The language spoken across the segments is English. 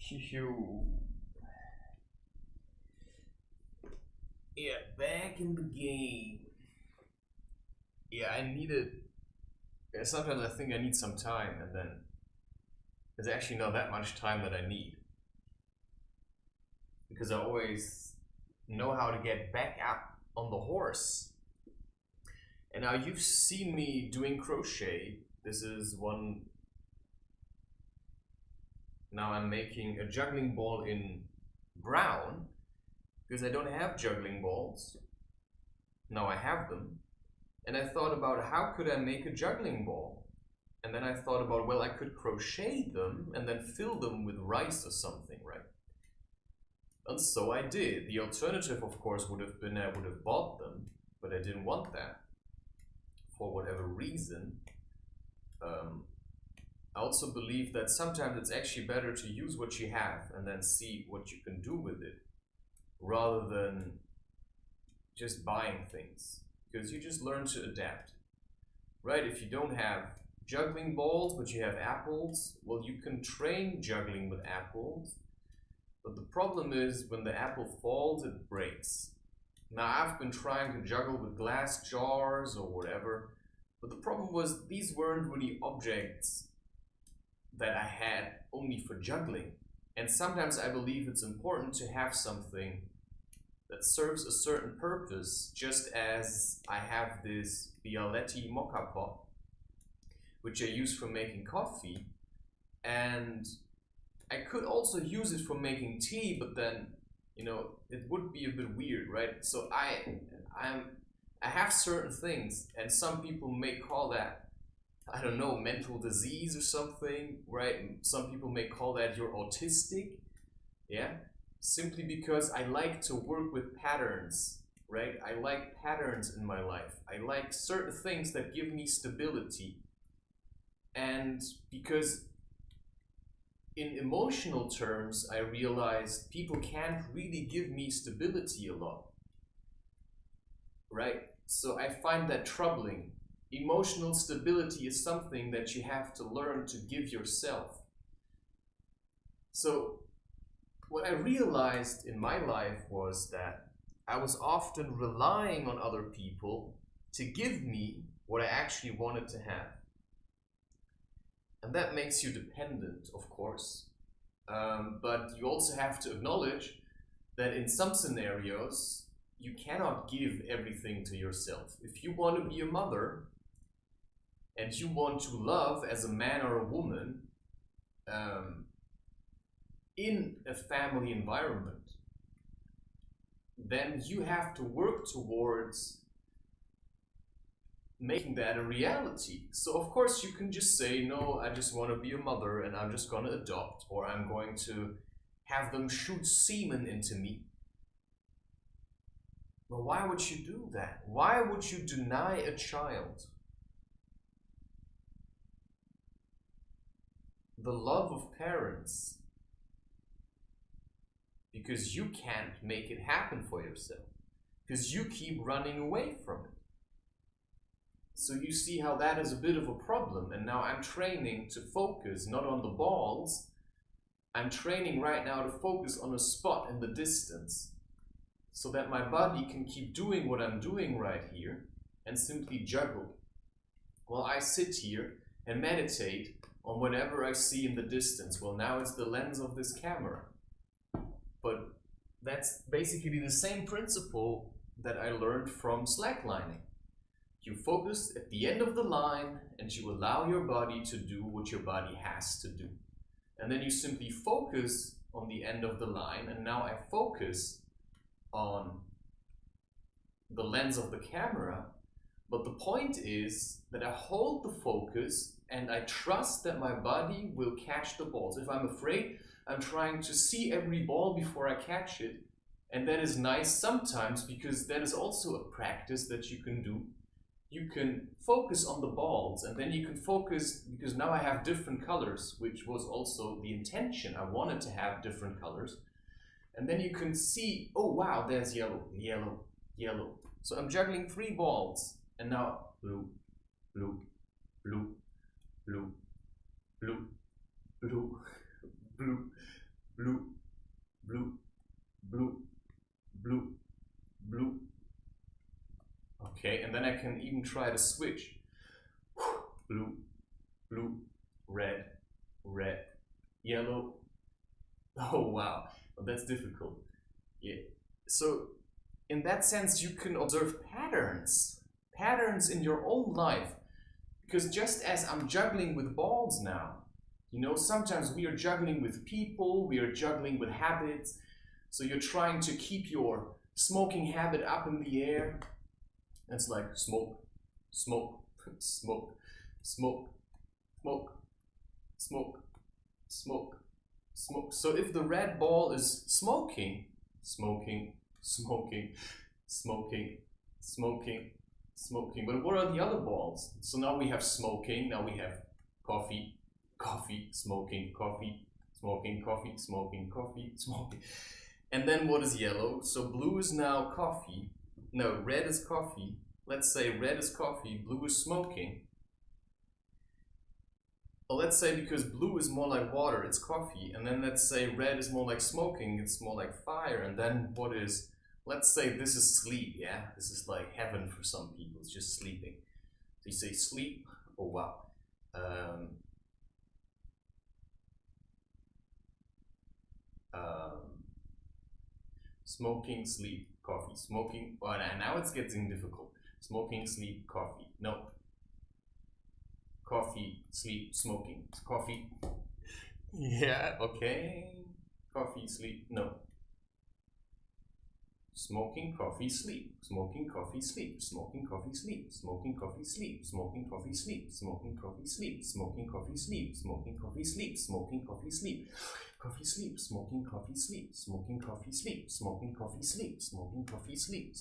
Yeah, back in the game. Yeah, I needed. Yeah, sometimes I think I need some time, and then there's actually not that much time that I need. Because I always know how to get back up on the horse. And now you've seen me doing crochet. This is one. Now I'm making a juggling ball in brown because I don't have juggling balls. Now I have them. And I thought about how could I make a juggling ball? And then I thought about, well, I could crochet them and then fill them with rice or something, right? And so I did. The alternative, of course, would have been I would have bought them, but I didn't want that for whatever reason. I also believe that sometimes it's actually better to use what you have and then see what you can do with it rather than just buying things, because you just learn to adapt, right? If you don't have juggling balls but you have apples, well, you can train juggling with apples, but the problem is when the apple falls, it breaks. Now I've been trying to juggle with glass jars or whatever, but the problem was these weren't really objects that I had only for juggling. And sometimes I believe it's important to have something that serves a certain purpose, just as I have this Bialetti mocha pot, which I use for making coffee, and I could also use it for making tea, but then, you know, it would be a bit weird, right? So I have certain things, and some people may call that, I don't know, mental disease or something, right? Some people may call that you're autistic, yeah? Simply because I like to work with patterns, right? I like patterns in my life. I like certain things that give me stability. And because in emotional terms, I realized people can't really give me stability a lot, right? So I find that troubling. Emotional stability is something that you have to learn to give yourself. So what I realized in my life was that I was often relying on other people to give me what I actually wanted to have. And that makes you dependent, of course. But you also have to acknowledge that in some scenarios, you cannot give everything to yourself. If you want to be a mother, and you want to love as a man or a woman in a family environment, then you have to work towards making that a reality. So of course you can just say, no, I just want to be a mother and I'm just going to adopt, or I'm going to have them shoot semen into me. But why would you do that? Why would you deny a child the love of parents because you can't make it happen for yourself, because you keep running away from it? So you see how that is a bit of a problem. And now I'm training to focus not on the balls, I'm training right now to focus on a spot in the distance so that my body can keep doing what I'm doing right here and simply juggle while I sit here and meditate on whatever I see in the distance. Well, now it's the lens of this camera. But that's basically the same principle that I learned from slacklining. You focus at the end of the line and you allow your body to do what your body has to do. And then you simply focus on the end of the line, and now I focus on the lens of the camera. But the point is that I hold the focus and I trust that my body will catch the balls. If I'm afraid, I'm trying to see every ball before I catch it. And that is nice sometimes, because that is also a practice that you can do. You can focus on the balls, and then you can focus, because now I have different colors, which was also the intention. I wanted to have different colors. And then you can see, oh wow, there's yellow, yellow, yellow. So I'm juggling 3 balls, and now blue, blue, blue, blue, blue, blue, blue, blue, blue, blue, blue, blue. Okay, and then I can even try to switch. Blue, blue, red, red, yellow. Oh wow, well, that's difficult. Yeah. So in that sense, you can observe patterns in your own life. Because just as I'm juggling with balls now, you know, sometimes we are juggling with people, we are juggling with habits. So you're trying to keep your smoking habit up in the air. It's like smoke, smoke, smoke, smoke, smoke, smoke, smoke, smoke. So if the red ball is smoking, smoking, smoking, smoking, smoking, smoking. But what are the other balls? So now we have smoking, now we have coffee, coffee, smoking, coffee, smoking, coffee, smoking, coffee, smoking. And then what is yellow? So blue is now coffee. No, red is coffee. Let's say red is coffee, blue is smoking. Or let's say because blue is more like water, it's coffee. And then let's say red is more like smoking, it's more like fire. And then what is, let's say this is sleep, yeah? This is like heaven for some people, it's just sleeping. So you say sleep, oh wow. Smoking, sleep, coffee, smoking, oh, now it's getting difficult. Smoking, sleep, coffee, no. Coffee, sleep, smoking, coffee. Yeah, okay. Coffee, sleep, no. Smoking, coffee, sleep, smoking, coffee, sleep, smoking, coffee, sleep, smoking, coffee, sleep, smoking, coffee, sleep, smoking, coffee, sleep, smoking, coffee, sleep, smoking, coffee, sleep, smoking, coffee, sleep, coffee, sleep, smoking, coffee, sleep, smoking, coffee, sleep, smoking, coffee, sleep, smoking, coffee, sleep.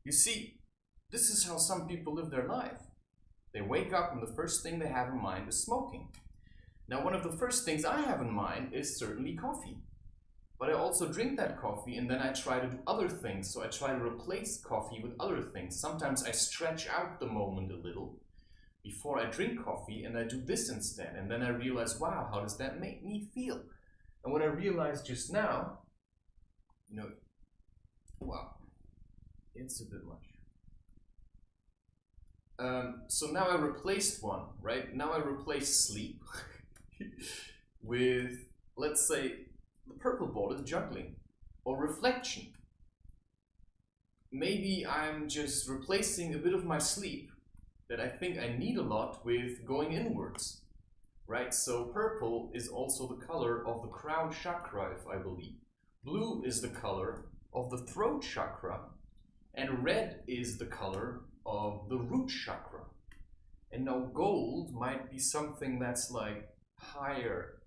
You see, this is how some people live their life. They wake up and the first thing they have in mind is smoking. Now, one of the first things I have in mind is certainly coffee. But I also drink that coffee and then I try to do other things. So I try to replace coffee with other things. Sometimes I stretch out the moment a little before I drink coffee and I do this instead. And then I realize, wow, how does that make me feel? And what I realized just now, you know, wow, it's a bit much. So now I replaced one, right? Now I replace sleep with, let's say, the purple ball is juggling or reflection. Maybe I'm just replacing a bit of my sleep that I think I need a lot with going inwards, right? So purple is also the color of the crown chakra, if I believe. Blue is the color of the throat chakra, and red is the color of the root chakra. And now gold might be something that's like higher,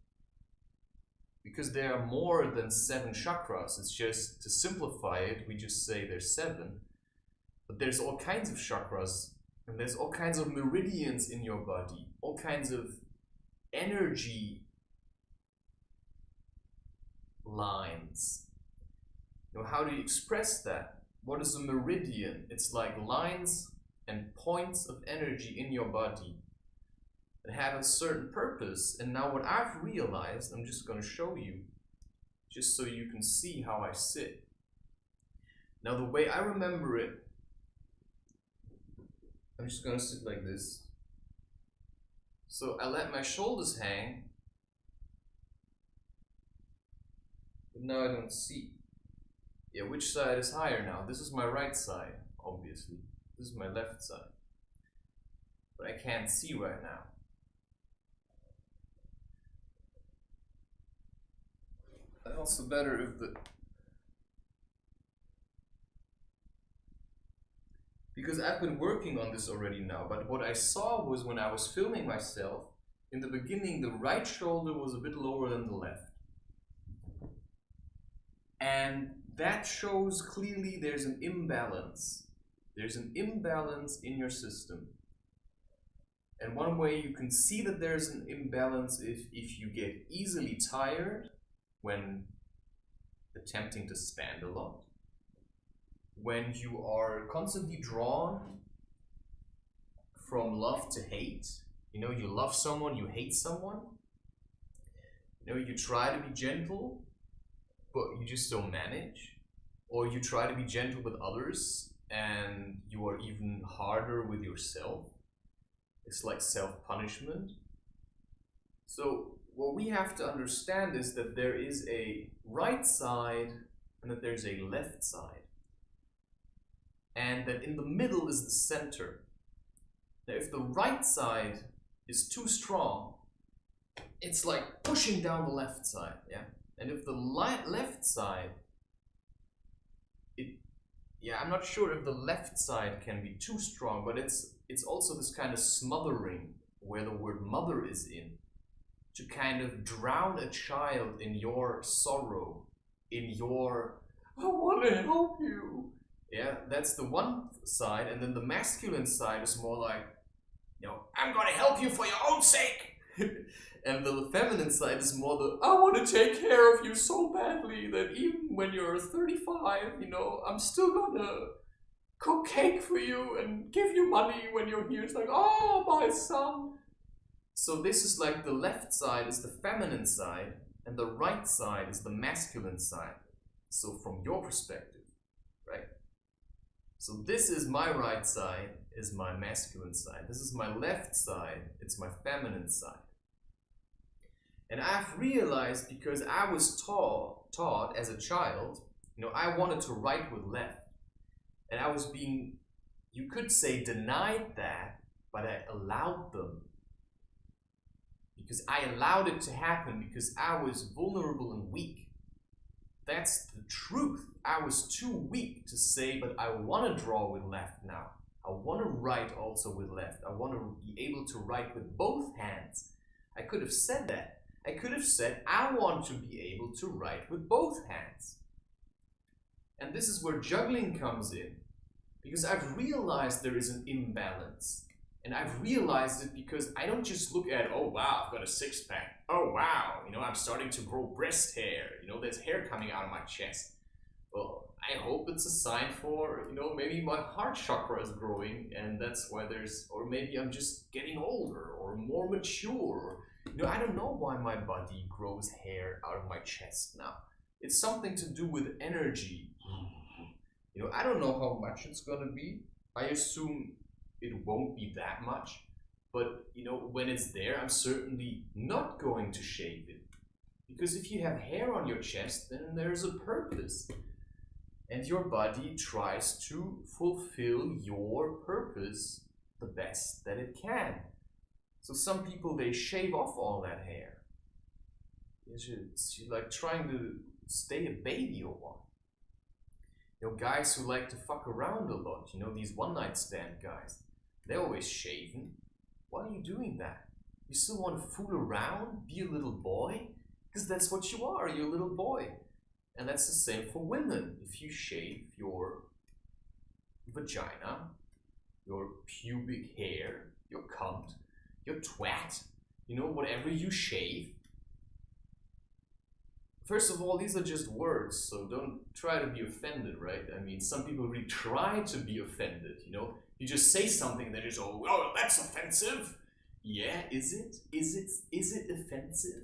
because there are more than 7 chakras. It's just, to simplify it, we just say there's 7. But there's all kinds of chakras, and there's all kinds of meridians in your body, all kinds of energy lines. You know, how do you express that? What is a meridian? It's like lines and points of energy in your body that have a certain purpose. And now what I've realized, I'm just going to show you, just so you can see how I sit. Now the way I remember it, I'm just going to sit like this. So I let my shoulders hang, but now I don't see. Yeah, which side is higher now? This is my right side, obviously. This is my left side. But I can't see right now. And also better if the... Because I've been working on this already now, but what I saw was when I was filming myself, in the beginning the right shoulder was a bit lower than the left. And that shows clearly there's an imbalance. There's an imbalance in your system. And one way you can see that there's an imbalance is if you get easily tired when attempting to stand a lot, when you are constantly drawn from love to hate. You know, you love someone, you hate someone. You know, you try to be gentle, but you just don't manage. Or you try to be gentle with others and you are even harder with yourself. It's like self-punishment. So what we have to understand is that there is a right side and that there's a left side. And that in the middle is the center. Now if the right side is too strong, it's like pushing down the left side, yeah? And if the left side, I'm not sure if the left side can be too strong, but it's also this kind of smothering where the word mother is in, to kind of drown a child in your sorrow, in your, I want to help you. Yeah, that's the one side. And then the masculine side is more like, you know, I'm gonna help you for your own sake. And the feminine side is more the, I want to take care of you so badly that even when you're 35, you know, I'm still gonna cook cake for you and give you money when you're here. It's like, oh, my son. So this is like the left side is the feminine side and the right side is the masculine side. So from your perspective, right? So this is my right side, is my masculine side. This is my left side, it's my feminine side. And I've realized, because I was taught as a child, you know, I wanted to write with left. And I was being, you could say, denied that, but I allowed them. Because I allowed it to happen because I was vulnerable and weak. That's the truth. I was too weak to say, but I want to draw with left now. I want to write also with left. I want to be able to write with both hands. I could have said that. I could have said, I want to be able to write with both hands. And this is where juggling comes in. Because I've realized there is an imbalance. And I've realized it because I don't just look at, oh wow, I've got a six-pack. Oh wow, you know, I'm starting to grow breast hair. You know, there's hair coming out of my chest. Well, I hope it's a sign for, you know, maybe my heart chakra is growing and that's why there's, or maybe I'm just getting older or more mature. You know, I don't know why my body grows hair out of my chest now. It's something to do with energy. You know, I don't know how much it's gonna be. I assume it won't be that much. But, you know, when it's there, I'm certainly not going to shave it. Because if you have hair on your chest, then there's a purpose. And your body tries to fulfill your purpose the best that it can. So some people, they shave off all that hair. It's like trying to stay a baby or what. You know, guys who like to fuck around a lot, you know, these one-night stand guys, they're always shaving. Why are you doing that? You still want to fool around, be a little boy? Because that's what you are, you're a little boy. And that's the same for women. If you shave your vagina, your pubic hair, your cunt, your twat, you know, whatever you shave. First of all, these are just words, so don't try to be offended, right? I mean, some people really try to be offended, you know? You just say something, they're just, oh, that's offensive. Yeah, is it? Is it offensive?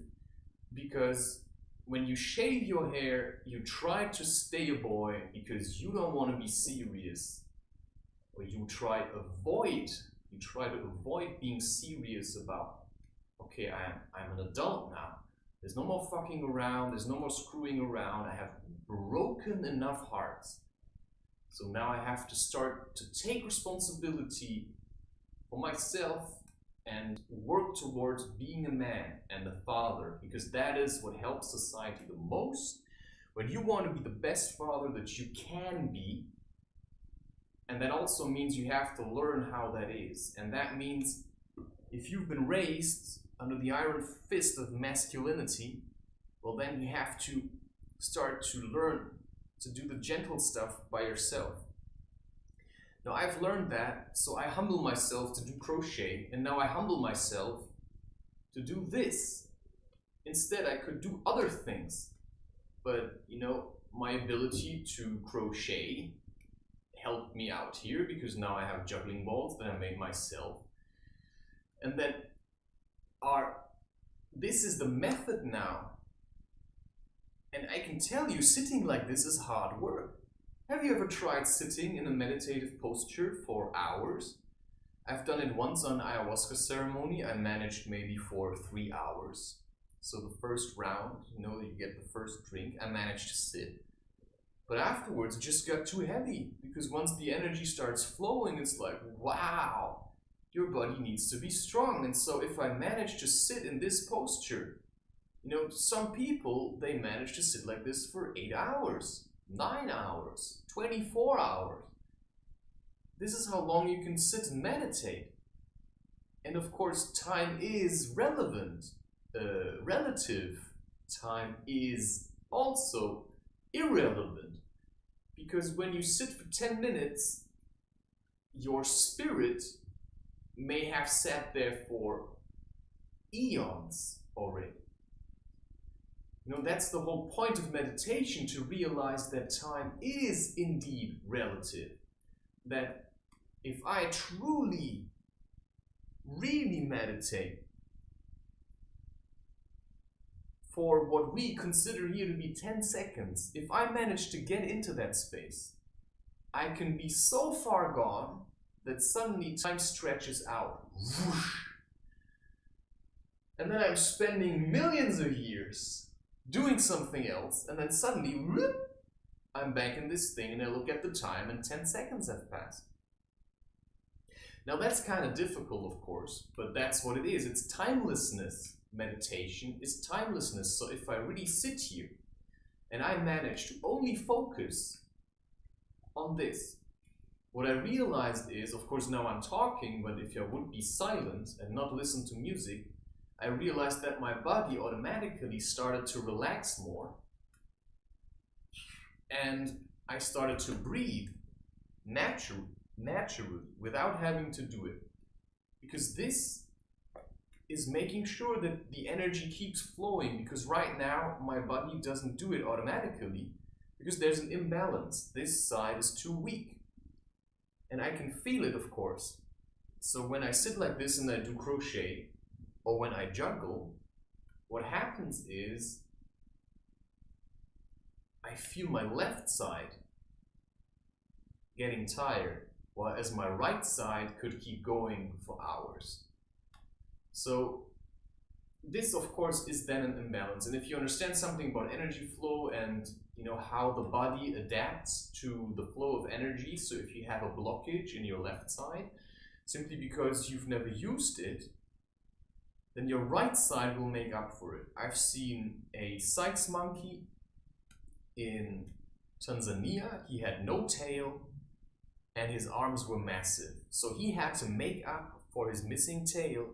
Because when you shave your hair, you try to stay a boy because you don't want to be serious. Or you try to avoid being serious about, okay, I'm an adult now. There's no more fucking around, there's no more screwing around. I have broken enough hearts. So now I have to start to take responsibility for myself and work towards being a man and a father, because that is what helps society the most. When you want to be the best father that you can be, and that also means you have to learn how that is. And that means if you've been raised under the iron fist of masculinity, well then you have to start to learn to do the gentle stuff by yourself. Now I've learned that, so I humble myself to do crochet, and now I humble myself to do this. Instead I could do other things, but you know, my ability to crochet helped me out here because now I have juggling balls that I made myself, and then this is the method now. And I can tell you, sitting like this is hard work. Have you ever tried sitting in a meditative posture for hours? I've done it once on an ayahuasca ceremony. I managed maybe for 3 hours. So the first round, you know, you get the first drink, I managed to sit. But afterwards, it just got too heavy, because once the energy starts flowing, it's like, wow, your body needs to be strong. And so if I manage to sit in this posture, you know, some people, they manage to sit like this for 8 hours, 9 hours, 24 hours. This is how long you can sit and meditate. And of course, time is relevant, relative. Time is also irrelevant. Because when you sit for 10 minutes, your spirit may have sat there for eons already. You know, that's the whole point of meditation, to realize that time is indeed relative. That if I truly, really meditate for what we consider here to be 10 seconds, if I manage to get into that space, I can be so far gone that suddenly time stretches out. Whoosh. And then I'm spending millions of years doing something else, and then suddenly, whoop, I'm back in this thing, and I look at the time, and 10 seconds have passed. Now that's kind of difficult, of course, but that's what it is. It's timelessness. Meditation is timelessness. So if I really sit here, and I manage to only focus on this, what I realized is, of course now I'm talking, but if I would be silent and not listen to music, I realized that my body automatically started to relax more, and I started to breathe naturally without having to do it. Because this is making sure that the energy keeps flowing, because right now my body doesn't do it automatically because there's an imbalance. This side is too weak. And I can feel it, of course. So when I sit like this and I do crochet, or when I juggle, what happens is I feel my left side getting tired, while as my right side could keep going for hours. So this, of course, is then an imbalance. And if you understand something about energy flow and you know how the body adapts to the flow of energy, so if you have a blockage in your left side, simply because you've never used it, then your right side will make up for it. I've seen a Sykes monkey in Tanzania. He had no tail and his arms were massive. So he had to make up for his missing tail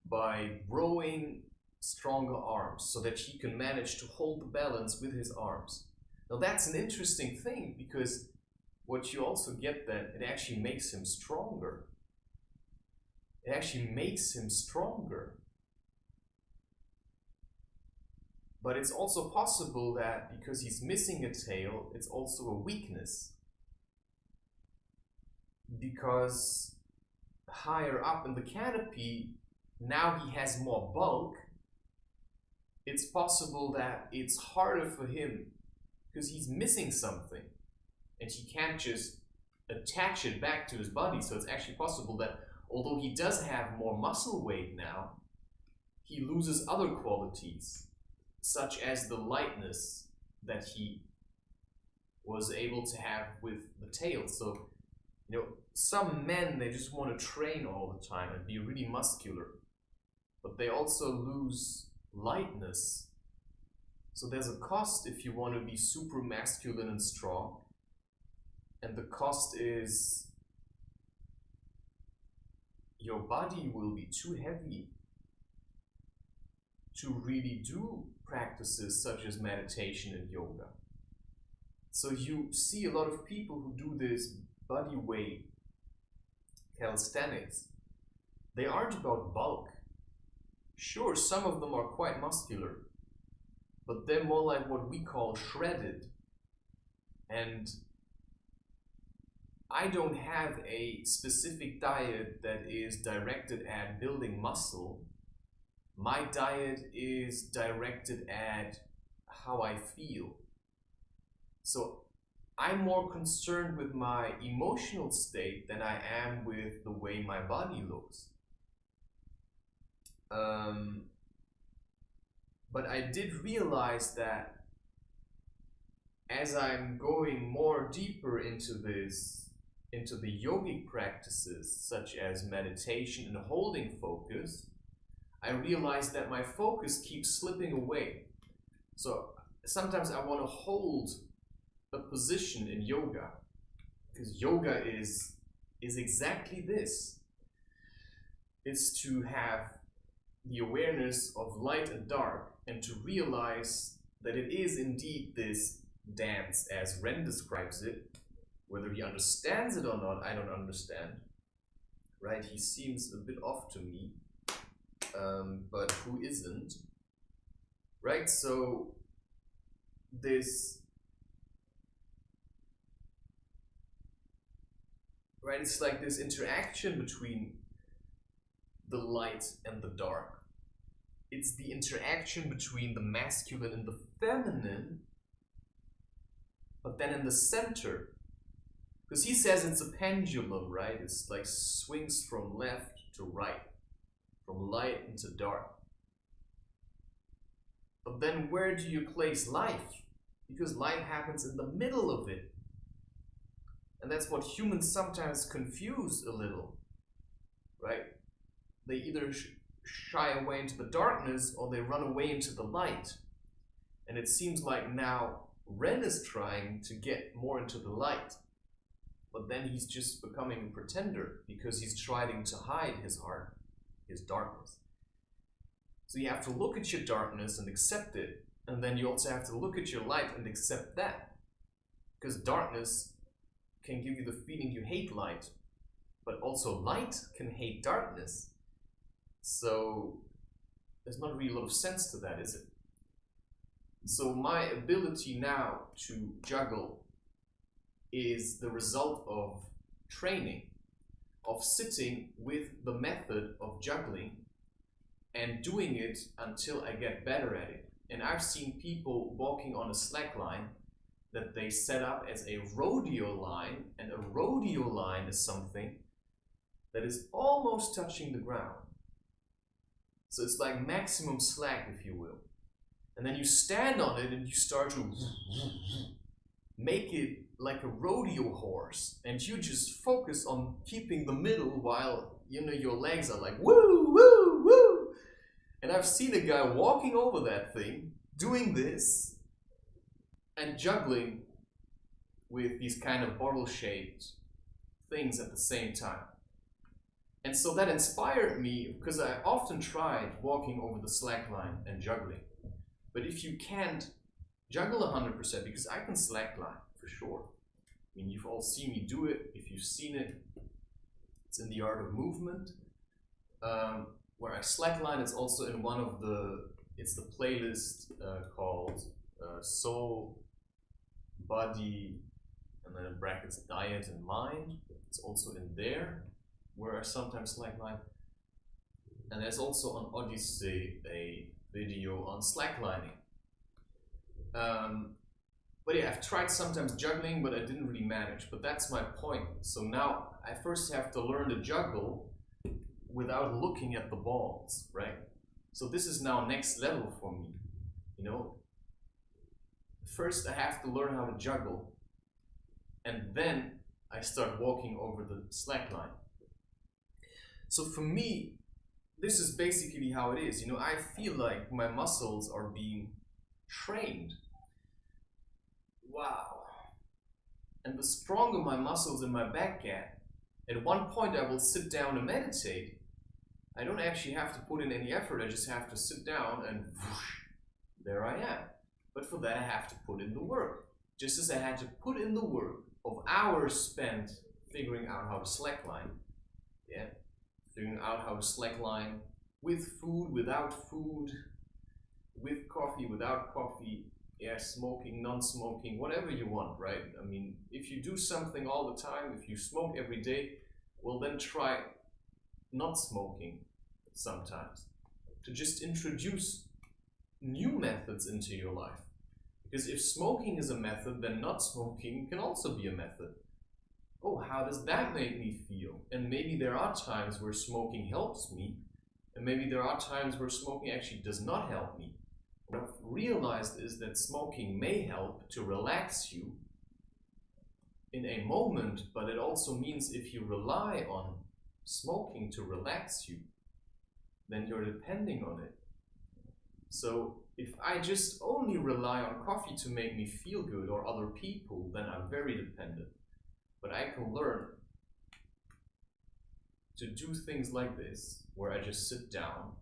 by growing stronger arms so that he can manage to hold the balance with his arms. Now that's an interesting thing, because what you also get, that it actually makes him stronger. It actually makes him stronger. But it's also possible that because he's missing a tail, it's also a weakness. Because higher up in the canopy, now he has more bulk. It's possible that it's harder for him because he's missing something and he can't just attach it back to his body. So it's actually possible that although he does have more muscle weight now, he loses other qualities, such as the lightness that he was able to have with the tail. So, you know, some men, they just want to train all the time and be really muscular, but they also lose lightness. So there's a cost if you want to be super masculine and strong, and the cost is your body will be too heavy to really do practices such as meditation and yoga. So you see a lot of people who do this body weight calisthenics. They aren't about bulk. Sure, some of them are quite muscular, but they're more like what we call shredded. And I don't have a specific diet that is directed at building muscle. my diet is directed at how I feel. So I'm more concerned with my emotional state than I am with the way my body looks. But I did realize that as I'm going more deeper into this, into the yogic practices such as meditation and holding focus, I realize that my focus keeps slipping away. So sometimes I want to hold a position in yoga, because yoga is exactly this. It's to have the awareness of light and dark, and to realize that it is indeed this dance as Ren describes it. Whether he understands it or not, I don't understand. Right? He seems a bit off to me, but who isn't? Right? So this, right? It's like this interaction between the light and the dark. It's the interaction between the masculine and the feminine, but then in the center. Because he says it's a pendulum, right? It's like swings from left to right, from light into dark. But then where do you place life? Because light happens in the middle of it. And that's what humans sometimes confuse a little, right? They either shy away into the darkness or they run away into the light. And it seems like now Ren is trying to get more into the light. But then he's just becoming a pretender because he's trying to hide his heart, his darkness. So you have to look at your darkness and accept it. And then you also have to look at your light and accept that. Because darkness can give you the feeling you hate light. But also light can hate darkness. So there's not really a lot of sense to that, is it? So my ability now to juggle is the result of training, of sitting with the method of juggling and doing it until I get better at it. And I've seen people walking on a slack line that they set up as a rodeo line, and a rodeo line is something that is almost touching the ground. So it's like maximum slack, if you will. And then you stand on it and you start to make it like a rodeo horse, and you just focus on keeping the middle while, you know, your legs are like woo, woo, woo. And I've seen a guy walking over that thing, doing this, and juggling with these kind of bottle-shaped things at the same time. And so that inspired me, because I often tried walking over the slack line and juggling. But if you can't juggle 100%, because I can slackline for sure. I mean, you've all seen me do it. If you've seen it, it's in the art of movement. Where I slackline, it's also in one of the, it's the playlist called Soul, Body, and then in brackets Diet and Mind. It's also in there, where I sometimes slackline. And there's also on Odyssey a video on slacklining. But yeah, I've tried sometimes juggling, but I didn't really manage. But that's my point. So now I first have to learn to juggle without looking at the balls, right? So this is now next level for me, you know? First I have to learn how to juggle, and then I start walking over the slack line. So for me, this is basically how it is. You know, I feel like my muscles are being trained. Wow. And the stronger my muscles in my back get, at one point I will sit down and meditate. I don't actually have to put in any effort, I just have to sit down and whoosh, there I am. But for that I have to put in the work. Just as I had to put in the work of hours spent figuring out how to slackline. Yeah? Figuring out how to slackline with food, without food, with coffee, without coffee, yeah, smoking, non-smoking, whatever you want, right? I mean, if you do something all the time, if you smoke every day, well then try not smoking sometimes. to just introduce new methods into your life. Because if smoking is a method, then not smoking can also be a method. Oh, how does that make me feel? And maybe there are times where smoking helps me, and maybe there are times where smoking actually does not help me. What I've realized is that smoking may help to relax you in a moment, but it also means if you rely on smoking to relax you, then you're depending on it. So if I just only rely on coffee to make me feel good or other people, then I'm very dependent. But I can learn to do things like this, where I just sit down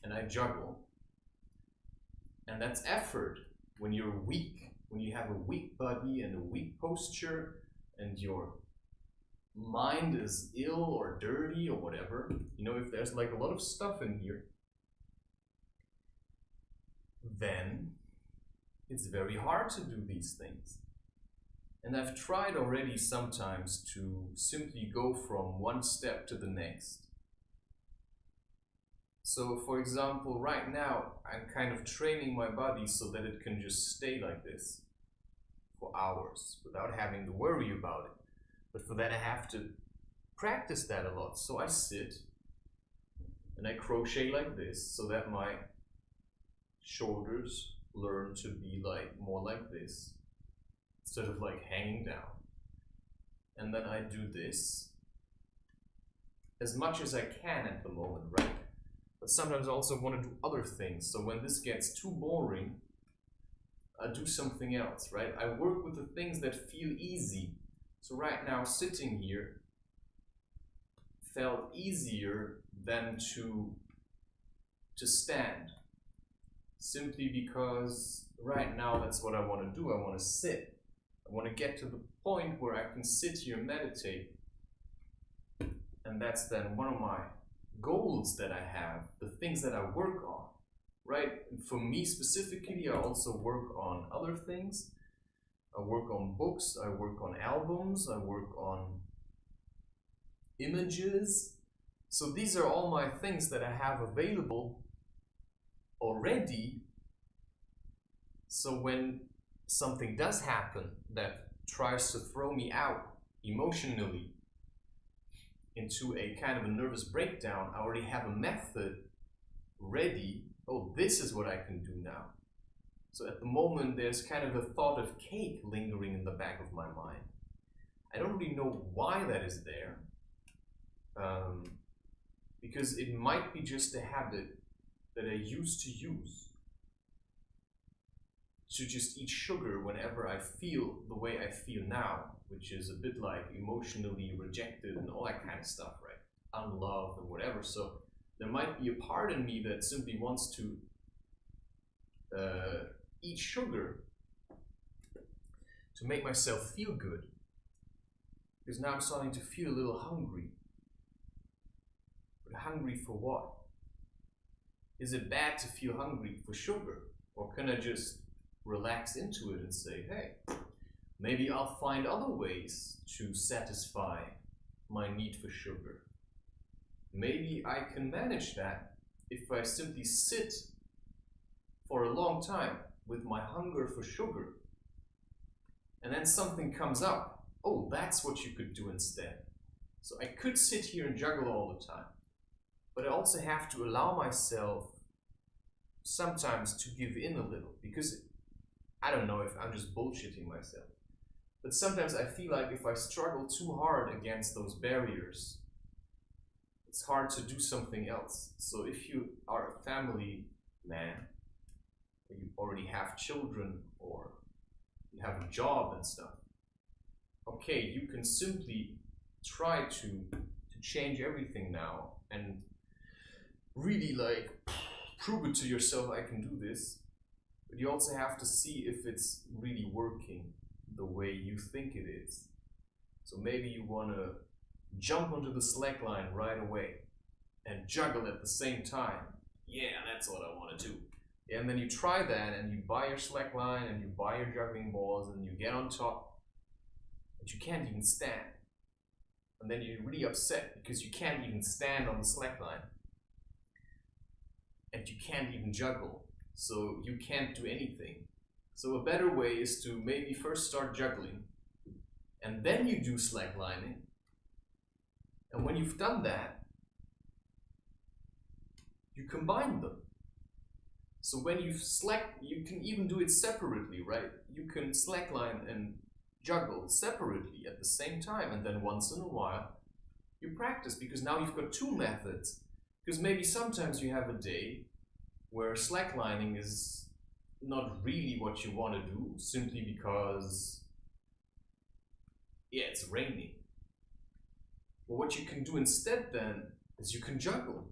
and I juggle. And that's effort when you're weak, when you have a weak body and a weak posture and your mind is ill or dirty or whatever. You know, if there's like a lot of stuff in here, then it's very hard to do these things. And I've tried already sometimes to simply go from one step to the next. So for example, right now I'm kind of training my body so that it can just stay like this for hours without having to worry about it. But for that I have to practice that a lot. So I sit and I crochet like this so that my shoulders learn to be like more like this, instead of like hanging down. And then I do this as much as I can at the moment, right? But sometimes I also want to do other things. So when this gets too boring, I do something else, right? I work with the things that feel easy. So right now, sitting here felt easier than to stand. Simply because right now that's what I want to do. I want to sit. I want to get to the point where I can sit here and meditate. And that's then one of my goals that I have, the things that I work on, right? And for me specifically, I also work on other things. I work on books, I work on albums, I work on images. So these are all my things that I have available already. So when something does happen that tries to throw me out emotionally into a kind of a nervous breakdown, I already have a method ready. Oh, this is what I can do now. So at the moment, there's kind of a thought of cake lingering in the back of my mind. I don't really know why that is there, because it might be just a habit that I used to use, to just eat sugar whenever I feel the way I feel now, which is a bit like emotionally rejected and all that kind of stuff, right? Unloved and whatever. So there might be a part in me that simply wants to eat sugar to make myself feel good. Because now I'm starting to feel a little hungry. But hungry for what? Is it bad to feel hungry for sugar? Or can I just relax into it and say, hey, maybe I'll find other ways to satisfy my need for sugar. Maybe I can manage that if I simply sit for a long time with my hunger for sugar. And then something comes up. Oh, that's what you could do instead. So I could sit here and juggle all the time. But I also have to allow myself sometimes to give in a little, because I don't know if I'm just bullshitting myself. But sometimes I feel like if I struggle too hard against those barriers, it's hard to do something else. So if you are a family man, or you already have children, or you have a job and stuff, okay, you can simply try to change everything now and really like prove it to yourself, I can do this. But you also have to see if it's really working the way you think it is. So maybe you want to jump onto the slack line right away and juggle at the same time. Yeah, that's what I want to do. And then you try that and you buy your slack line and you buy your juggling balls and you get on top, but you can't even stand. And then you're really upset because you can't even stand on the slack line. and you can't even juggle, so you can't do anything. So a better way is to maybe first start juggling, and then you do slacklining. And when you've done that, you combine them. So when you you can even do it separately, right? You can slackline and juggle separately at the same time, and then once in a while you practice, because now you've got two methods. Because maybe sometimes you have a day where slacklining is not really what you want to do, simply because, yeah, it's raining. But what you can do instead then is you can juggle.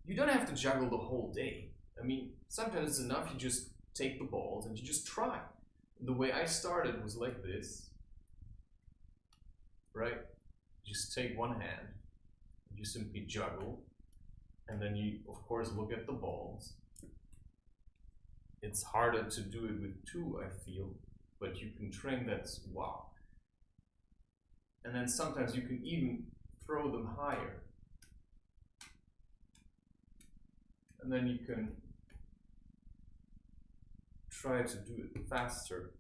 You don't have to juggle the whole day. I mean, sometimes it's enough you just take the balls and you just try. The way I started was like this, right? Just take one hand, you simply juggle, and then you, of course, look at the balls. It's harder to do it with two, I feel, but you can train that, wow. And then sometimes you can even throw them higher. And then you can try to do it faster.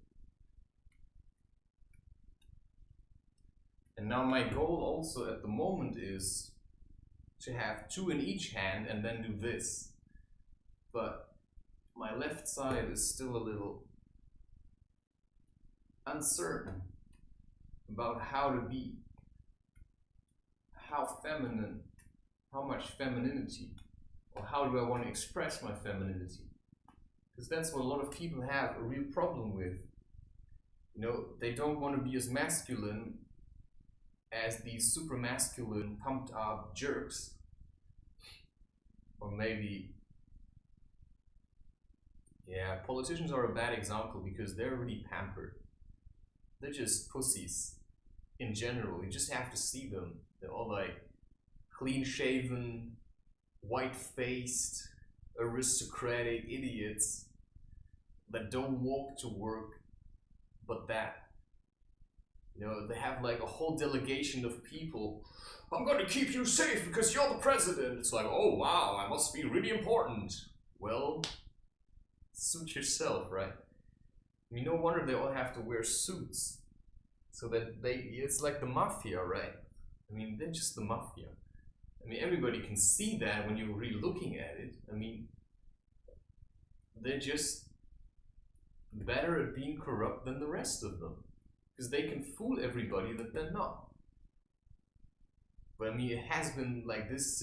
And now my goal also at the moment is to have two in each hand and then do this. But my left side is still a little uncertain about how to be, how feminine, how much femininity, or how do I want to express my femininity? Because that's what a lot of people have a real problem with. You know, they don't want to be as masculine as these super masculine, pumped up jerks. Or maybe, yeah, politicians are a bad example because they're really pampered. They're just pussies in general. You just have to see them. They're all like clean-shaven, white-faced, aristocratic idiots that don't walk to work, but that, you know, they have like a whole delegation of people. I'm going to keep you safe because you're the president. It's like, oh wow, I must be really important. Well, suit yourself, right? I mean, no wonder they all have to wear suits. So that it's like the mafia, right? I mean, they're just the mafia. I mean, everybody can see that when you're really looking at it. I mean, they're just better at being corrupt than the rest of them. Because they can fool everybody that they're not. But I mean, it has been like this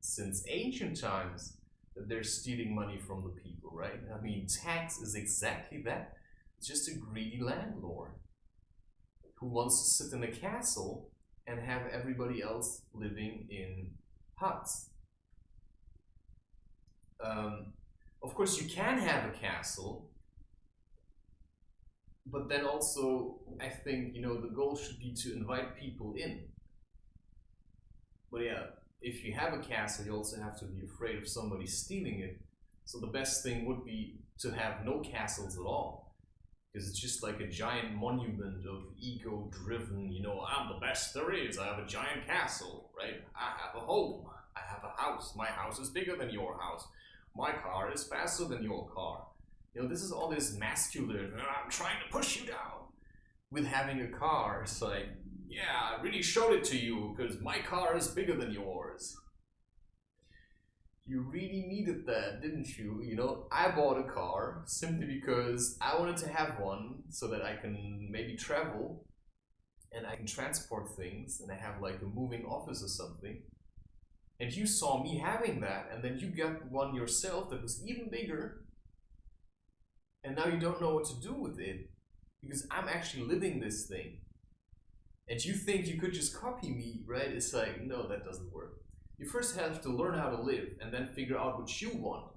since ancient times, that they're stealing money from the people, right? I mean, tax is exactly that. It's just a greedy landlord who wants to sit in a castle and have everybody else living in huts. Of course, you can have a castle, but then also, I think, you know, the goal should be to invite people in. But yeah, if you have a castle, you also have to be afraid of somebody stealing it. So the best thing would be to have no castles at all. Because it's just like a giant monument of ego-driven, you know, I'm the best there is, I have a giant castle, right? I have a home, I have a house, my house is bigger than your house, my car is faster than your car. You know, this is all this masculine, I'm trying to push you down. With having a car, it's like, yeah, I really showed it to you because my car is bigger than yours. You really needed that, didn't you? You know, I bought a car simply because I wanted to have one so that I can maybe travel and I can transport things and I have like a moving office or something. And you saw me having that, and then you got one yourself that was even bigger, and now you don't know what to do with it because I'm actually living this thing. And you think you could just copy me, right? It's like, no, that doesn't work. You first have to learn how to live and then figure out what you want.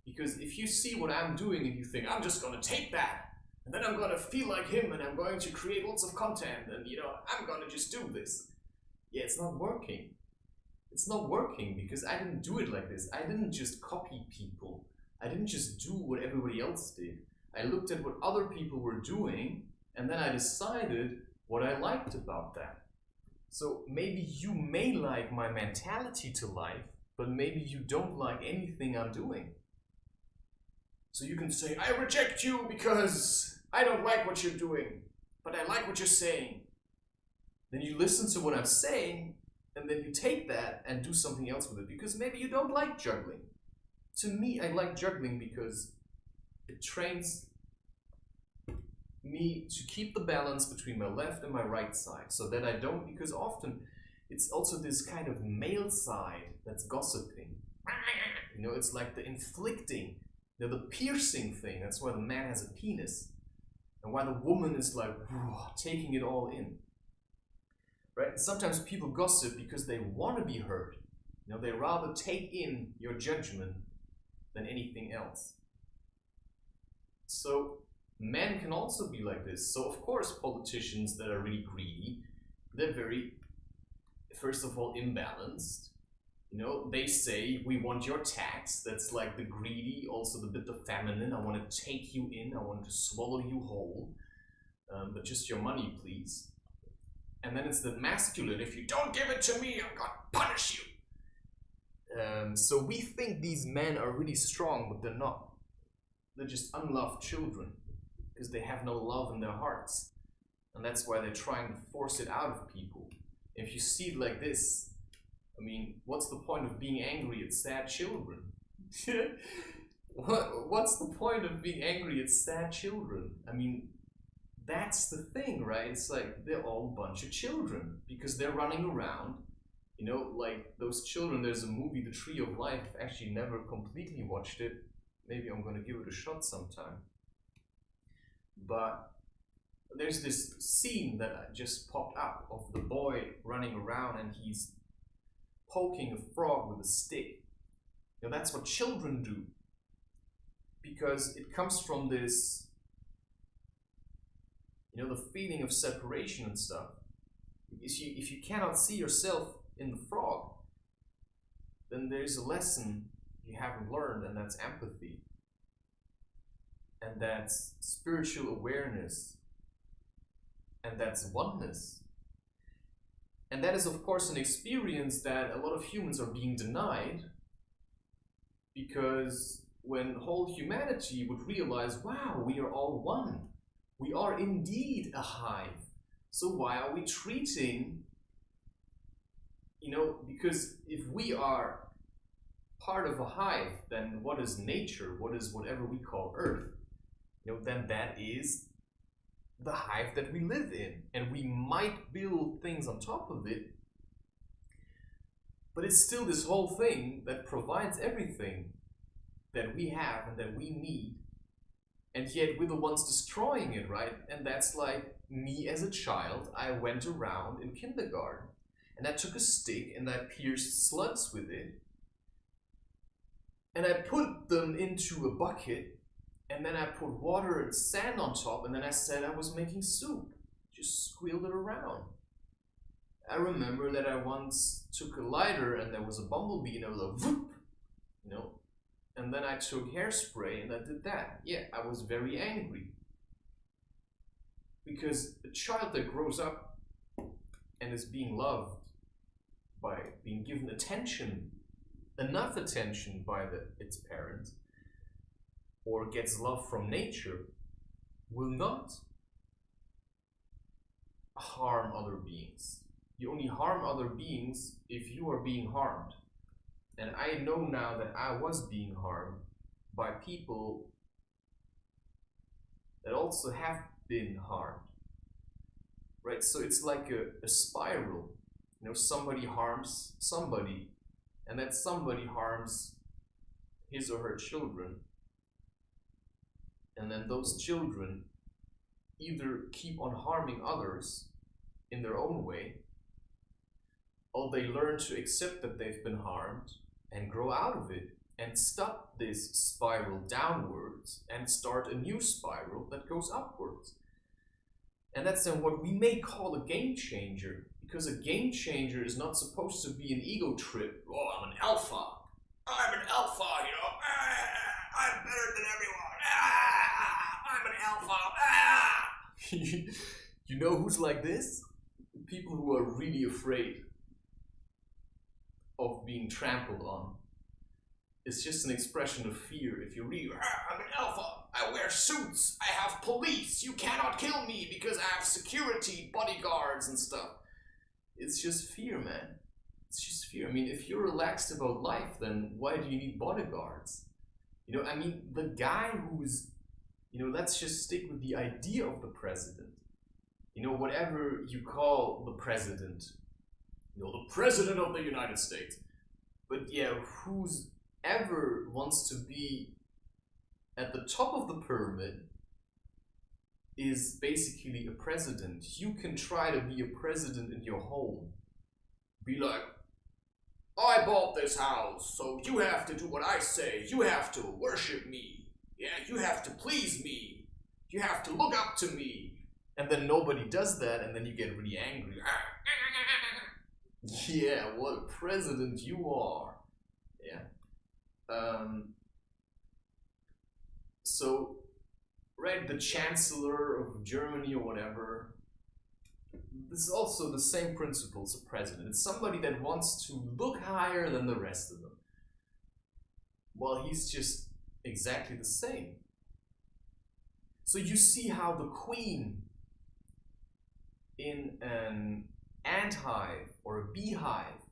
Because if you see what I'm doing and you think, I'm just gonna take that, and then I'm gonna feel like him and I'm going to create lots of content and, you know, I'm gonna just do this. Yeah, it's not working. It's not working because I didn't do it like this. I didn't just copy people. I didn't just do what everybody else did. I looked at what other people were doing and then I decided what I liked about that. So maybe you may like my mentality to life, but maybe you don't like anything I'm doing. So you can say, I reject you because I don't like what you're doing, but I like what you're saying. Then you listen to what I'm saying, and then you take that and do something else with it, because maybe you don't like juggling. To me, I like juggling because it trains me to keep the balance between my left and my right side, so that I don't, because often it's also this kind of male side that's gossiping. You know, it's like the inflicting, the piercing thing. That's why the man has a penis, and why the woman is like taking it all in. Right? Sometimes people gossip because they want to be heard. You know, they rather take in your judgment than anything else. So men can also be like this. So of course politicians that are really greedy, they're very, first of all, imbalanced. You know, they say, we want your tax. That's like the greedy, also the bit of feminine. I want to take you in, I want to swallow you whole, but just your money, please. And then it's the masculine, if you don't give it to me, I'm gonna punish you. So we think these men are really strong, but they're not. They're just unloved children, because they have no love in their hearts. And that's why they're trying to force it out of people. If you see it like this, I mean, what's the point of being angry at sad children? What's the point of being angry at sad children? I mean, that's the thing, right? It's like they're all a bunch of children because they're running around. You know, like those children, there's a movie, The Tree of Life. I've actually never completely watched it. Maybe I'm going to give it a shot sometime. But there's this scene that just popped up of the boy running around and he's poking a frog with a stick. You know, that's what children do. Because it comes from this, you know, the feeling of separation and stuff. If you cannot see yourself in the frog, then there's a lesson you haven't learned, and that's empathy. And that's spiritual awareness. And that's oneness. And that is, of course, an experience that a lot of humans are being denied, because when whole humanity would realize, wow, we are all one. We are indeed a hive. So why are we treating, you know, because if we are part of a hive, then what is nature? What is whatever we call Earth? You know, then that is the hive that we live in. And we might build things on top of it, but it's still this whole thing that provides everything that we have and that we need. And yet we're the ones destroying it, right? And that's like me as a child. I went around in kindergarten and I took a stick and I pierced slugs with it. And I put them into a bucket, and then I put water and sand on top, and then I said I was making soup. Just squealed it around. I remember that I once took a lighter and there was a bumblebee and I was like, whoop, you know? And then I took hairspray and I did that. Yeah, I was very angry. Because a child that grows up and is being loved by being given attention, enough attention by its parents, or gets love from nature, will not harm other beings. You only harm other beings if you are being harmed. And I know now that I was being harmed by people that also have been harmed. Right? So it's like a spiral. You know, somebody harms somebody, and that somebody harms his or her children. And then those children either keep on harming others in their own way, or they learn to accept that they've been harmed and grow out of it and stop this spiral downwards and start a new spiral that goes upwards. And that's then what we may call a game changer, because a game changer is not supposed to be an ego trip. Oh, I'm an alpha. I'm an alpha, you know. I'm better than everyone. I'm an alpha. You know who's like this? People who are really afraid of being trampled on. It's just an expression of fear. If you read, I'm an alpha, I wear suits, I have police, you cannot kill me because I have security, bodyguards and stuff. It's just fear, man. It's just fear. I mean, if you're relaxed about life, then why do you need bodyguards? You know, I mean, the guy who's, you know, let's just stick with the idea of the president. You know, whatever you call the president, you know, the president of the United States. But yeah, who's ever wants to be at the top of the pyramid is basically a president. You can try to be a president in your home. Be like, I bought this house, so you have to do what I say. You have to worship me. Yeah, you have to please me. You have to look up to me. And then nobody does that, and then you get really angry. Yeah, what a president you are. Yeah. So, right, the Chancellor of Germany or whatever, this is also the same principle as a president. It's somebody that wants to look higher than the rest of them. Well, he's just exactly the same. So you see how the queen in an ant hive or a beehive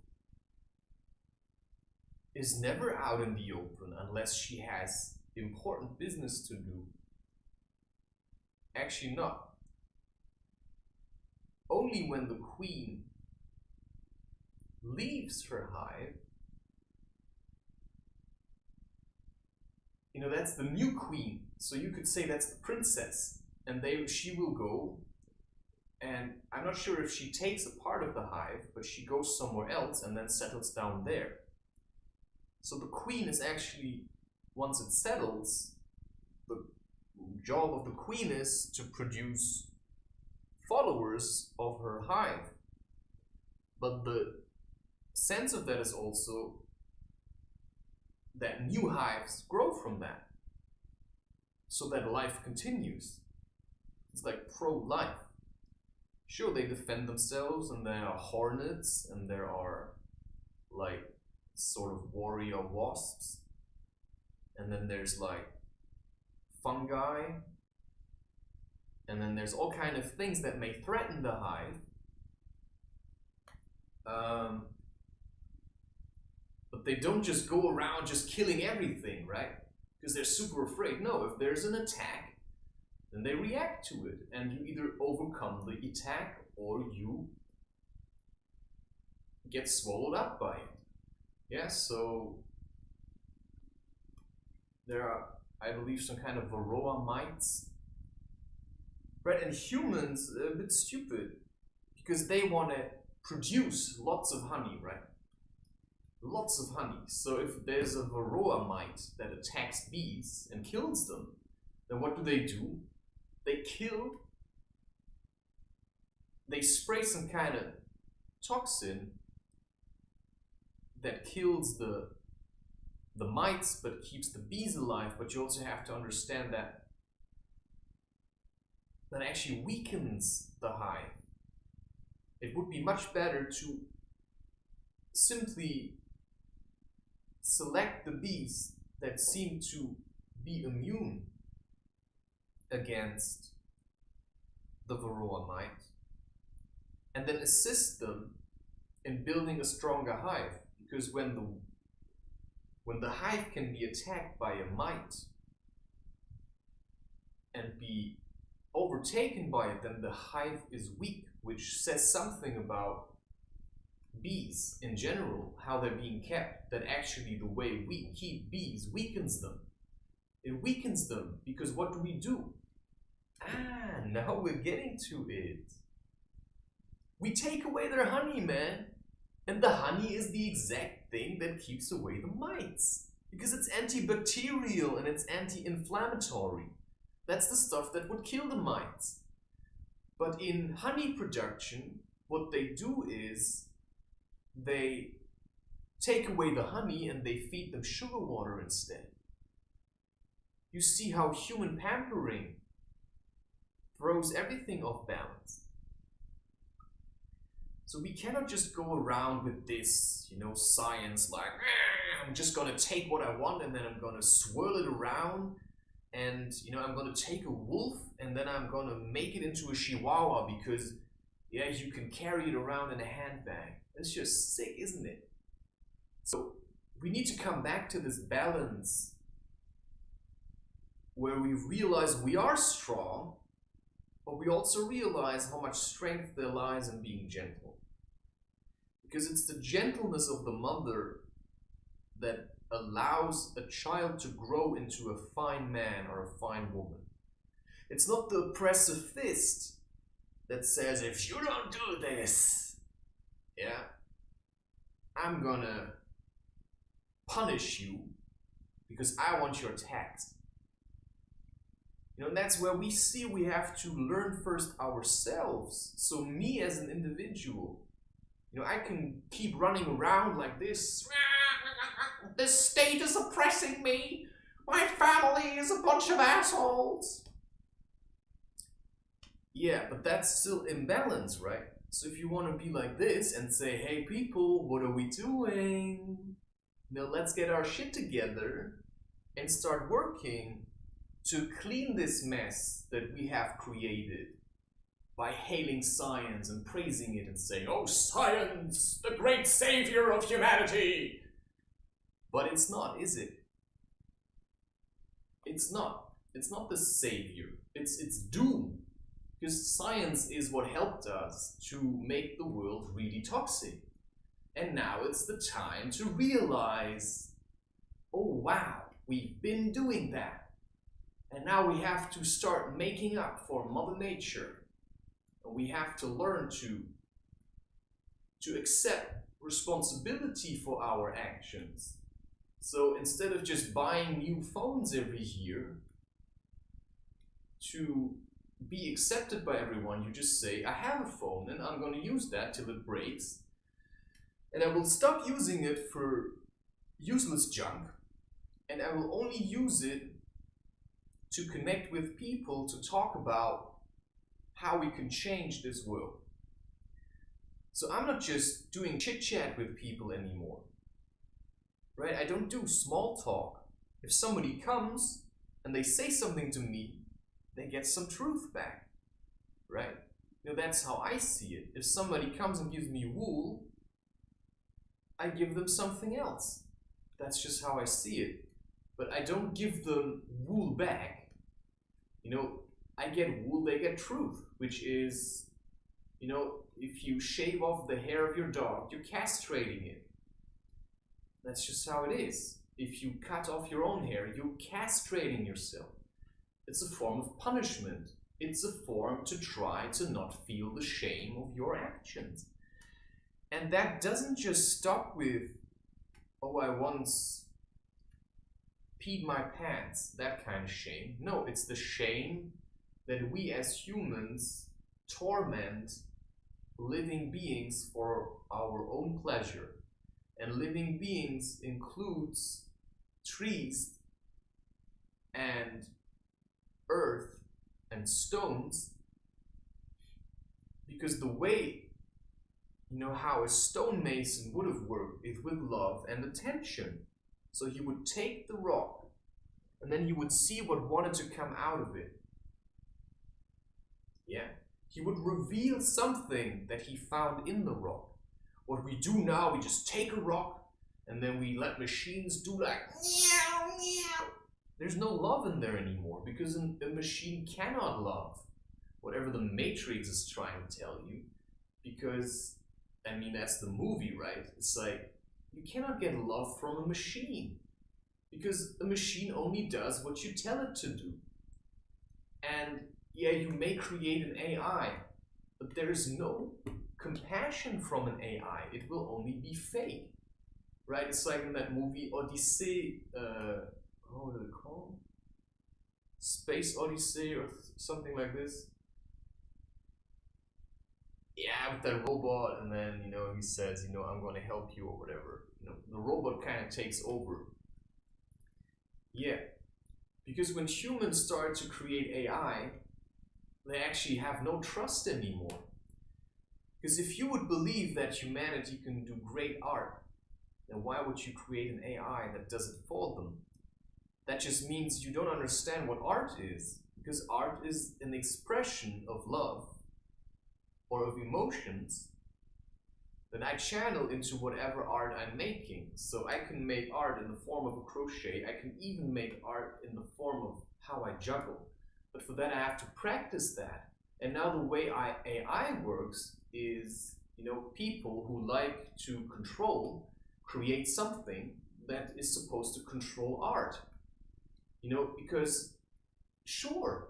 is never out in the open unless she has important business to do. Actually not. Only when the queen leaves her hive, you know, that's the new queen. So you could say that's the princess. And she will go, and I'm not sure if she takes a part of the hive, but she goes somewhere else and then settles down there. So the queen is actually, once it settles, the job of the queen is to produce followers of her hive. But the sense of that is also that new hives grow from that, so that life continues. It's like pro-life. Sure, they defend themselves, and there are hornets, and there are like sort of warrior wasps, and then there's like fungi, and then there's all kind of things that may threaten the hive. But they don't just go around just killing everything, right? Because they're super afraid. No, if there's an attack, then they react to it, and you either overcome the attack or you get swallowed up by it. Yeah, so there are, I believe, some kind of varroa mites. Right, and humans are a bit stupid because they want to produce lots of honey, right? Lots of honey. So if there's a varroa mite that attacks bees and kills them, then what do? They spray some kind of toxin that kills the mites but keeps the bees alive. But you also have to understand that actually weakens the hive. It would be much better to simply select the bees that seem to be immune against the varroa mite, and then assist them in building a stronger hive. Because when the hive can be attacked by a mite and be overtaken by it, then the hive is weak, which says something about bees in general, how they're being kept, that actually the way we keep bees weakens them. It weakens them because what do? Now we're getting to it. We take away their honey, man. And the honey is the exact thing that keeps away the mites. Because it's antibacterial and it's anti-inflammatory. That's the stuff that would kill the mites. But in honey production, what they do is they take away the honey and they feed them sugar water instead. You see how human pampering throws everything off balance. So we cannot just go around with this, you know, science like, I'm just gonna take what I want and then I'm gonna swirl it around, and, you know, I'm gonna take a wolf and then I'm gonna make it into a chihuahua because, yeah, you can carry it around in a handbag. It's just sick, isn't it? So we need to come back to this balance where we realize we are strong, but we also realize how much strength there lies in being gentle. Because it's the gentleness of the mother that allows a child to grow into a fine man or a fine woman. It's not the oppressive fist that says, if you don't do this, yeah, I'm gonna punish you because I want your tax. You know, and that's where we see we have to learn first ourselves. So me as an individual, you know, I can keep running around like this. This state is oppressing me. My family is a bunch of assholes. Yeah, but that's still imbalance, right? So if you want to be like this and say, hey people, what are we doing? Now let's get our shit together and start working to clean this mess that we have created by hailing science and praising it and saying, oh, science, the great savior of humanity. But it's not, is it? It's not. It's not the savior. It's doom. Because science is what helped us to make the world really toxic. And now it's the time to realize, oh wow, we've been doing that. And now we have to start making up for Mother Nature. We have to learn to accept responsibility for our actions. So instead of just buying new phones every year, to be accepted by everyone, you just say, I have a phone and I'm going to use that till it breaks. And I will stop using it for useless junk. And I will only use it to connect with people, to talk about how we can change this world. So I'm not just doing chit chat with people anymore, right? I don't do small talk. If somebody comes and they say something to me, they get some truth back, right? You know, that's how I see it. If somebody comes and gives me wool, I give them something else. That's just how I see it. But I don't give them wool back. You know, I get wool, they get truth, which is, you know, if you shave off the hair of your dog, you're castrating it. That's just how it is. If you cut off your own hair, you're castrating yourself. It's a form of punishment. It's a form to try to not feel the shame of your actions. And that doesn't just stop with, oh, I once peed my pants, that kind of shame. No, it's the shame that we as humans torment living beings for our own pleasure. And living beings includes trees and earth and stones, because the way, you know, how a stonemason would have worked is with love and attention. So he would take the rock and then he would see what wanted to come out of it. Yeah, he would reveal something that he found in the rock. What we do now, we just take a rock and then we let machines do like meow, meow. There's no love in there anymore because a machine cannot love whatever the Matrix is trying to tell you. Because, I mean, that's the movie, right? It's like, you cannot get love from a machine because a machine only does what you tell it to do. And yeah, you may create an AI, but there is no compassion from an AI. It will only be fake, right? It's like in that movie Odyssey, what is it called? Space Odyssey or something like this. Yeah, with that robot, and then, you know, he says, you know, I'm going to help you or whatever. You know, the robot kind of takes over. Yeah, because when humans start to create AI, they actually have no trust anymore. Because if you would believe that humanity can do great art, then why would you create an AI that does it for them? That just means you don't understand what art is, because art is an expression of love or of emotions that I channel into whatever art I'm making. So I can make art in the form of a crochet. I can even make art in the form of how I juggle. But for that, I have to practice that. And now the way AI works is, people who like to control create something that is supposed to control art. Because sure,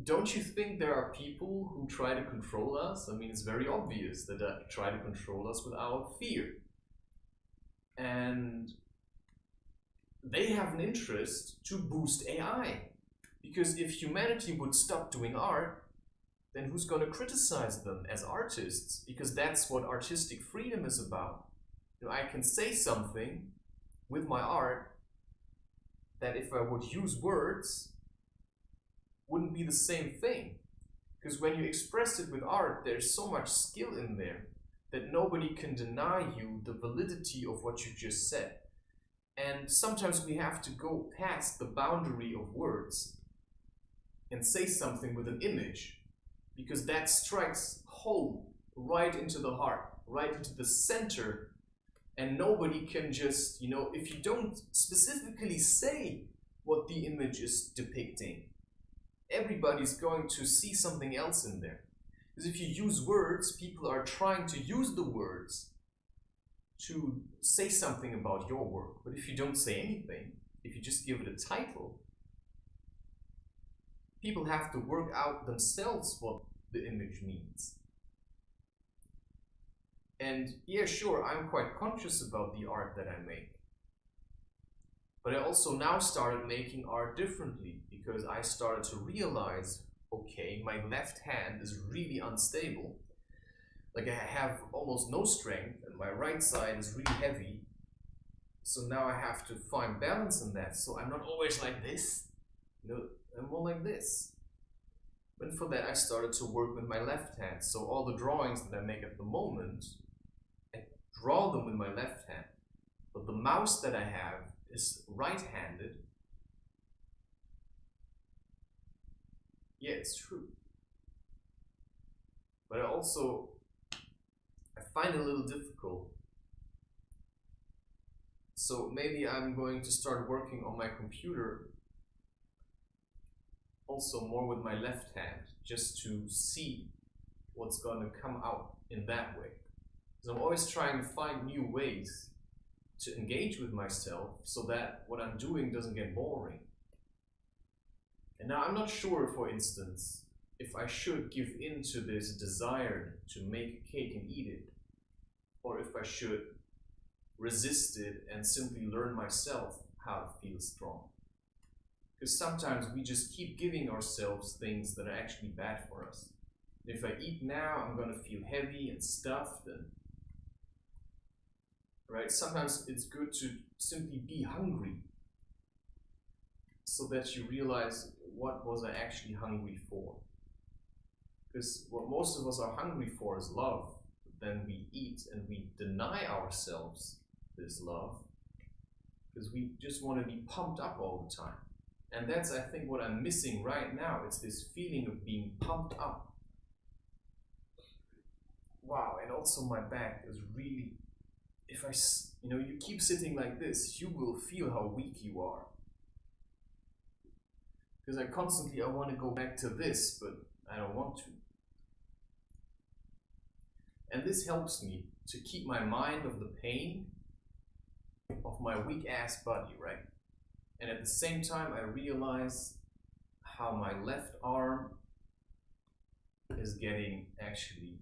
don't you think there are people who try to control us? I mean, it's very obvious that they try to control us with our fear. And they have an interest to boost AI. Because if humanity would stop doing art, then who's going to criticize them as artists? Because that's what artistic freedom is about. I can say something with my art that if I would use words, wouldn't be the same thing. Because when you express it with art, there's so much skill in there that nobody can deny you the validity of what you just said. And sometimes we have to go past the boundary of words and say something with an image, because that strikes home right into the heart, right into the center. And nobody can just, if you don't specifically say what the image is depicting, everybody's going to see something else in there. Because if you use words, people are trying to use the words to say something about your work. But if you don't say anything, if you just give it a title, people have to work out themselves what the image means. And yeah, sure, I'm quite conscious about the art that I make. But I also now started making art differently, because I started to realize, okay, my left hand is really unstable. Like, I have almost no strength, and my right side is really heavy. So now I have to find balance in that. So I'm not always like this, I'm more like this. And for that, I started to work with my left hand. So all the drawings that I make at the moment, I draw them with my left hand. But the mouse that I have is right-handed. Yeah, it's true. But I find it a little difficult. So maybe I'm going to start working on my computer also more with my left hand, just to see what's going to come out in that way. Because I'm always trying to find new ways to engage with myself so that what I'm doing doesn't get boring. And now I'm not sure, for instance, if I should give in to this desire to make a cake and eat it, or if I should resist it and simply learn myself how to feel strong. Because sometimes we just keep giving ourselves things that are actually bad for us. If I eat now, I'm going to feel heavy and stuffed. Right? Sometimes it's good to simply be hungry, so that you realize, what was I actually hungry for? Because what most of us are hungry for is love. Then we eat and we deny ourselves this love, because we just want to be pumped up all the time. And that's, I think, what I'm missing right now. It's this feeling of being pumped up. Wow, and also my back is really, if you keep sitting like this, you will feel how weak you are. Because I want to go back to this, but I don't want to. And this helps me to keep my mind of the pain of my weak ass body, right? And at the same time, I realize how my left arm is getting actually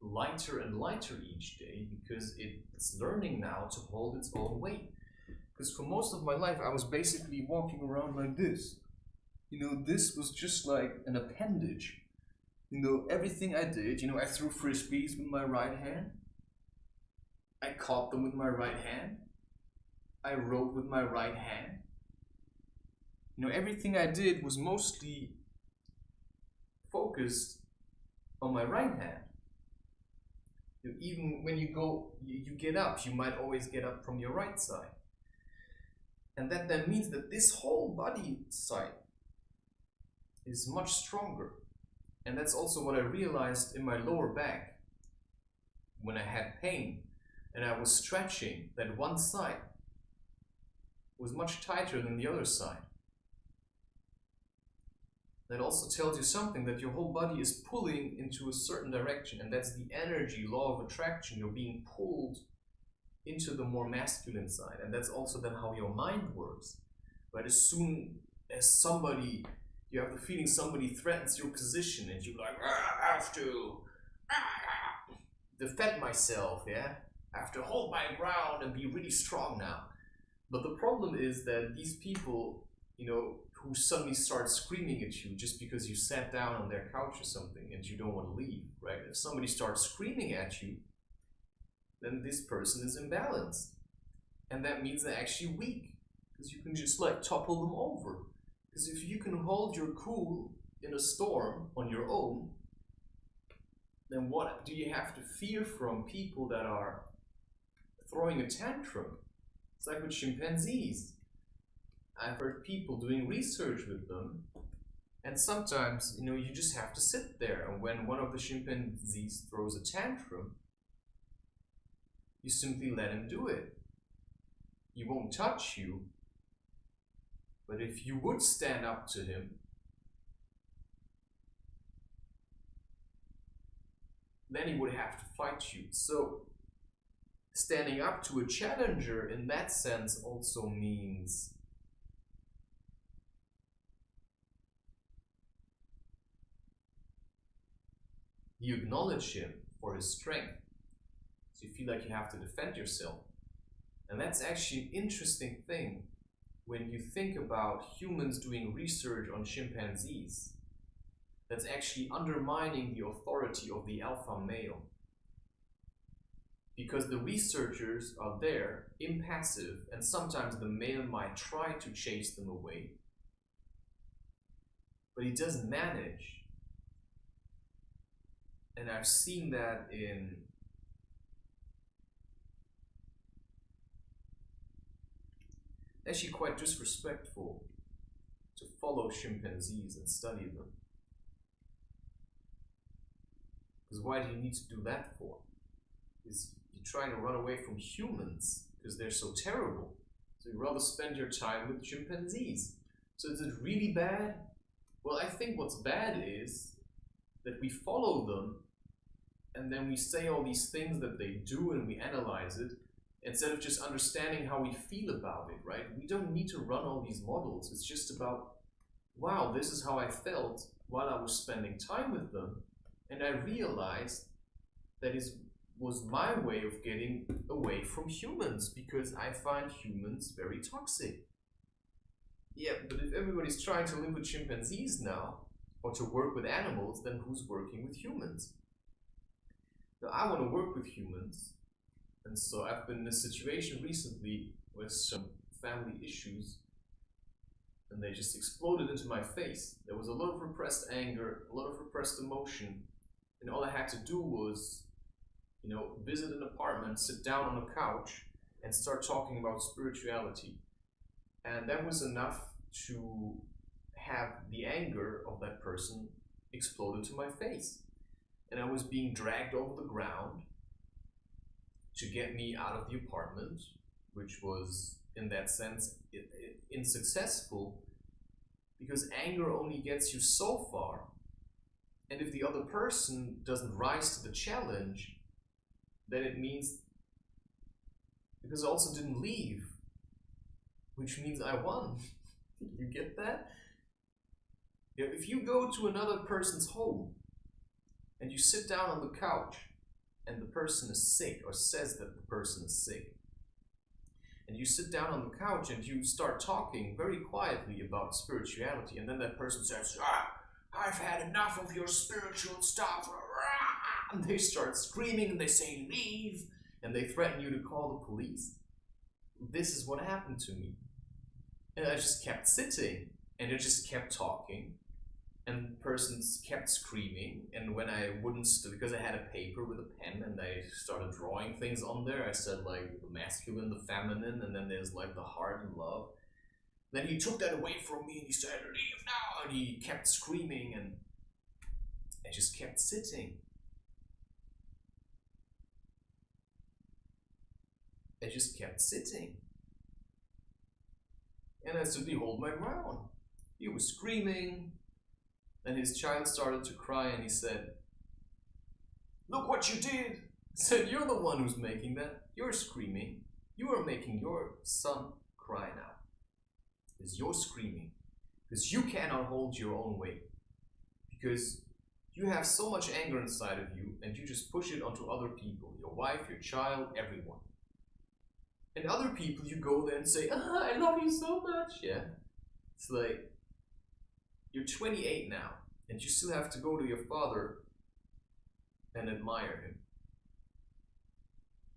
lighter and lighter each day, because it's learning now to hold its own weight. Because for most of my life, I was basically walking around like this. This was just like an appendage. Everything I did, I threw frisbees with my right hand. I caught them with my right hand. I wrote with my right hand. Everything I did was mostly focused on my right hand. Even when you get up, you might always get up from your right side. And that then means that this whole body side is much stronger. And that's also what I realized in my lower back when I had pain and I was stretching, that one side was much tighter than the other side. That also tells you something, that your whole body is pulling into a certain direction, and that's the energy, law of attraction. You're being pulled into the more masculine side, and that's also then how your mind works. But as soon as you have the feeling somebody threatens your position, and you're like, I have to defend myself, yeah? I have to hold my ground and be really strong now. But the problem is that these people, who suddenly start screaming at you just because you sat down on their couch or something and you don't want to leave, right? If somebody starts screaming at you, then this person is imbalanced. And that means they're actually weak, because you can just topple them over. Because if you can hold your cool in a storm on your own, then what do you have to fear from people that are throwing a tantrum? It's like with chimpanzees. I've heard people doing research with them, and sometimes, you just have to sit there, and when one of the chimpanzees throws a tantrum, you simply let him do it. He won't touch you, but if you would stand up to him, then he would have to fight you. So, standing up to a challenger in that sense also means you acknowledge him for his strength. So you feel like you have to defend yourself. And that's actually an interesting thing when you think about humans doing research on chimpanzees. That's actually undermining the authority of the alpha male. Because the researchers are there, impassive, and sometimes the male might try to chase them away, but he doesn't manage. And I've seen that in actually quite disrespectful to follow chimpanzees and study them. Because why do you need to do that for? Because you're trying to run away from humans because they're so terrible. So you'd rather spend your time with chimpanzees. So is it really bad? Well, I think what's bad is that we follow them and then we say all these things that they do and we analyze it instead of just understanding how we feel about it, right? We don't need to run all these models. It's just about, wow, this is how I felt while I was spending time with them. And I realized that it was my way of getting away from humans, because I find humans very toxic. Yeah, but if everybody's trying to live with chimpanzees now, or to work with animals, then who's working with humans? Now, I want to work with humans, and so I've been in a situation recently with some family issues, and they just exploded into my face. There was a lot of repressed anger, a lot of repressed emotion, and all I had to do was, visit an apartment, sit down on a couch, and start talking about spirituality. And that was enough to have the anger of that person explode into my face. And I was being dragged over the ground to get me out of the apartment, which was, in that sense, unsuccessful, because anger only gets you so far. And if the other person doesn't rise to the challenge, then it means, because I also didn't leave, which means I won. You get that? If you go to another person's home and you sit down on the couch and the person is sick, or says that the person is sick, and you sit down on the couch and you start talking very quietly about spirituality, and then that person says, I've had enough of your spiritual stuff, and they start screaming and they say leave, and they threaten you to call the police. This is what happened to me. And I just kept sitting, and I just kept talking, and persons kept screaming, and when I wouldn't, because I had a paper with a pen and I started drawing things on there, I said like the masculine, the feminine, and then there's like the heart and love. Then he took that away from me and he said, leave now, and he kept screaming, and I just kept sitting. I just kept sitting. And I simply hold my ground. He was screaming, and his child started to cry, and he said, look what you did! I said, you're the one who's making that. You're screaming. You are making your son cry now. Because you're screaming. Because you cannot hold your own weight. Because you have so much anger inside of you, and you just push it onto other people. Your wife, your child, everyone. And other people, you go there and say, I love you so much. Yeah. It's like, you're 28 now, and you still have to go to your father and admire him.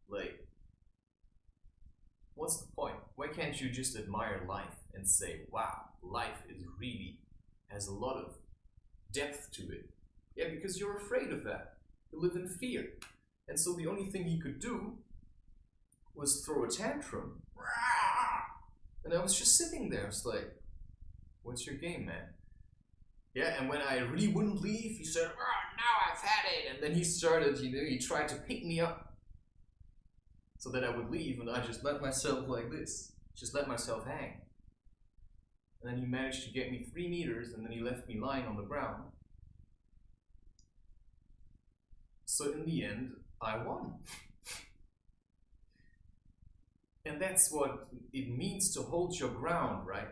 Like, what's the point? Why can't you just admire life and say, wow, life is really, has a lot of depth to it? Yeah, because you're afraid of that. You live in fear. And so the only thing he could do was throw a tantrum. And I was just sitting there. It's like, what's your game, man? Yeah, and when I really wouldn't leave, he said, now I've had it. And then he started, he tried to pick me up so that I would leave, and I just let myself like this. Just let myself hang. And then he managed to get me 3 meters, and then he left me lying on the ground. So in the end, I won. And that's what it means to hold your ground, right?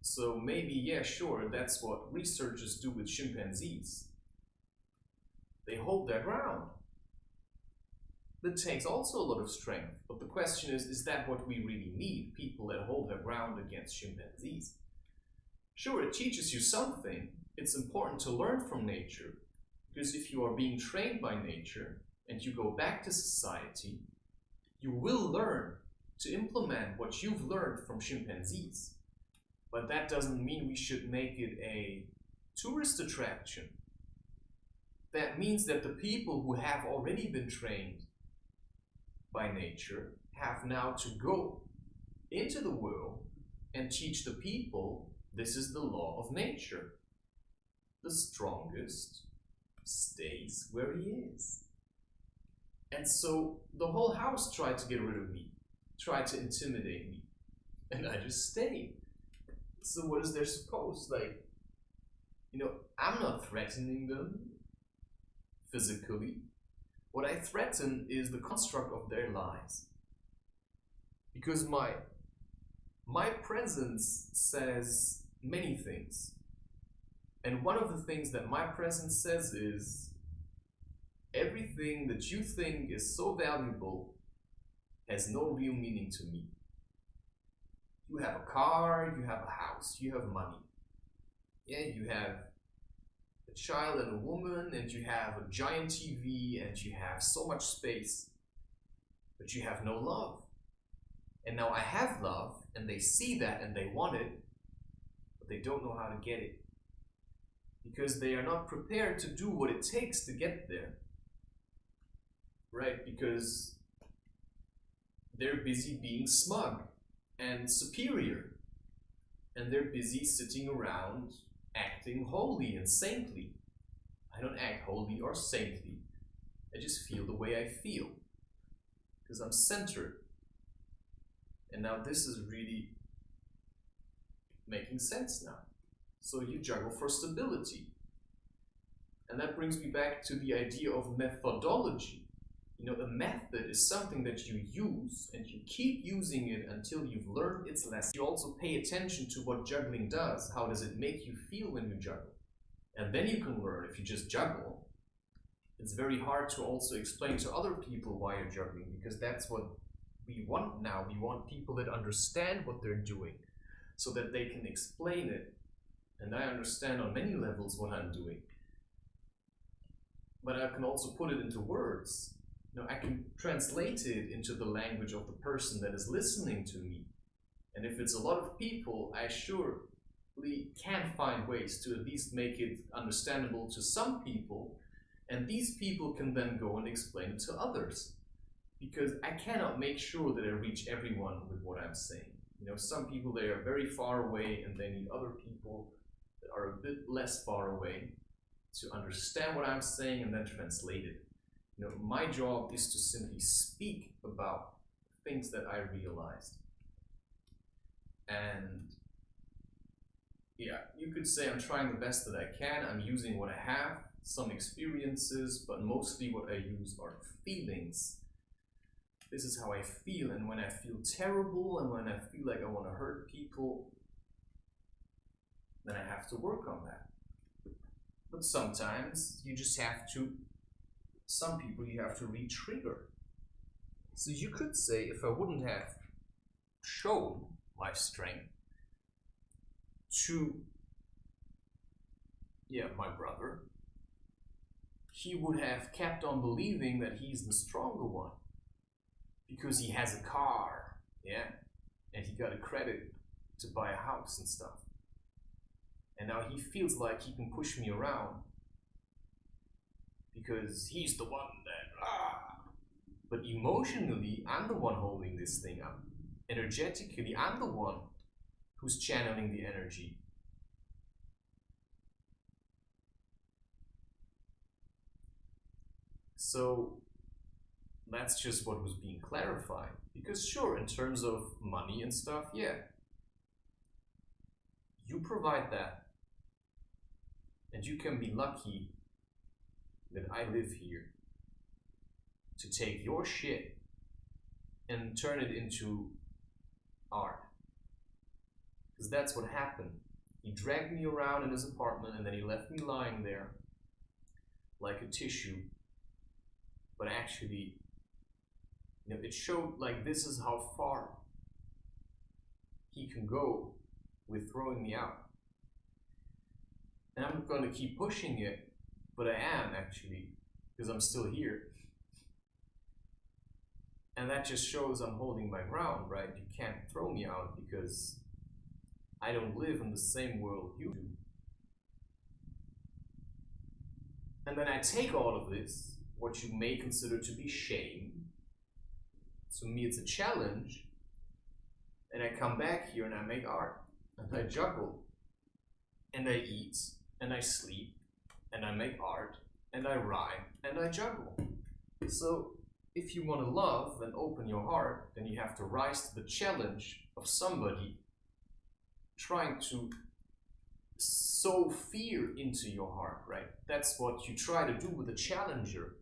So maybe, yeah, sure, that's what researchers do with chimpanzees. They hold their ground. That takes also a lot of strength. But the question is that what we really need? People that hold their ground against chimpanzees? Sure, it teaches you something. It's important to learn from nature. Because if you are being trained by nature and you go back to society, you will learn to implement what you've learned from chimpanzees. But that doesn't mean we should make it a tourist attraction. That means that the people who have already been trained by nature have now to go into the world and teach the people this is the law of nature. The strongest stays where he is. And so the whole house tried to get rid of me, tried to intimidate me, and I just stayed. So what is there supposed? Like, I'm not threatening them physically. What I threaten is the construct of their lives. Because my presence says many things. And one of the things that my presence says is, everything that you think is so valuable has no real meaning to me. You have a car, you have a house, you have money. Yeah, you have a child and a woman, and you have a giant TV, and you have so much space. But you have no love. And now I have love, and they see that and they want it, but they don't know how to get it. Because they are not prepared to do what it takes to get there. Right? Because they're busy being smug and superior. And they're busy sitting around acting holy and saintly. I don't act holy or saintly. I just feel the way I feel. Because I'm centered. And now this is really making sense now. So you juggle for stability. And that brings me back to the idea of methodology. A method is something that you use, and you keep using it until you've learned its lesson. You also pay attention to what juggling does. How does it make you feel when you juggle? And then you can learn. If you just juggle, it's very hard to also explain to other people why you're juggling, because that's what we want now. We want people that understand what they're doing so that they can explain it. And I understand on many levels what I'm doing. But I can also put it into words. I can translate it into the language of the person that is listening to me. And if it's a lot of people, I sure can find ways to at least make it understandable to some people, and these people can then go and explain it to others. Because I cannot make sure that I reach everyone with what I'm saying. You know, some people, they are very far away and they need other people that are a bit less far away to understand what I'm saying and then translate it. You know, my job is to simply speak about things that I realized. And yeah, you could say I'm trying the best that I can. I'm using what I have, some experiences, but mostly what I use are feelings. This is how I feel, and when I feel terrible and when I feel like I want to hurt people, then I have to work on that. But sometimes you just have to, some people you have to re-trigger. So you could say, if I wouldn't have shown my strength to, my brother, he would have kept on believing that he's the stronger one. Because he has a car, and he got a credit to buy a house and stuff. And now he feels like he can push me around because he's the one that, But emotionally, I'm the one holding this thing up. Energetically, I'm the one who's channeling the energy. So that's just what was being clarified. Because sure, in terms of money and stuff, you provide that. And you can be lucky that I live here to take your shit and turn it into art. Because that's what happened. He dragged me around in his apartment and then he left me lying there like a tissue. But actually, it showed like this is how far he can go with throwing me out. And I'm going to keep pushing it, but I am actually, because I'm still here. And that just shows I'm holding my ground, right? You can't throw me out because I don't live in the same world you do. And then I take all of this, what you may consider to be shame. To me, it's a challenge. And I come back here and I make art. And I juggle. And I eat. And I sleep. And I make art. And I rhyme. And I juggle. So, if you want to love and open your heart, then you have to rise to the challenge of somebody trying to sow fear into your heart, right? That's what you try to do with a challenger.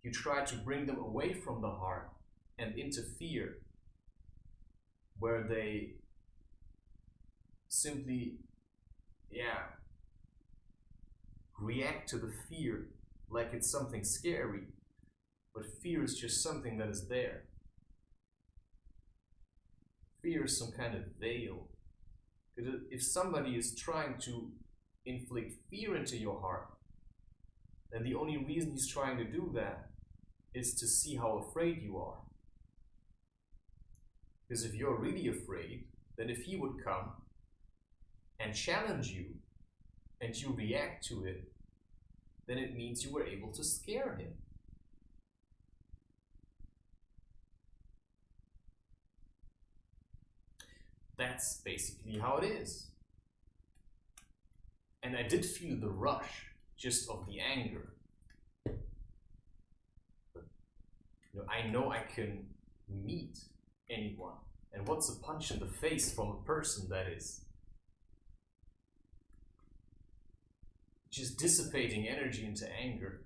You try to bring them away from the heart and into fear, where they simply, react to the fear like it's something scary, but fear is just something that is there. Fear is some kind of veil. If somebody is trying to inflict fear into your heart, then the only reason he's trying to do that is to see how afraid you are. Because if you're really afraid, then if he would come and challenge you and you react to it, then it means you were able to scare him. That's basically how it is. And I did feel the rush just of the anger. But, I know I can meet anyone. And what's a punch in the face from a person that is just dissipating energy into anger?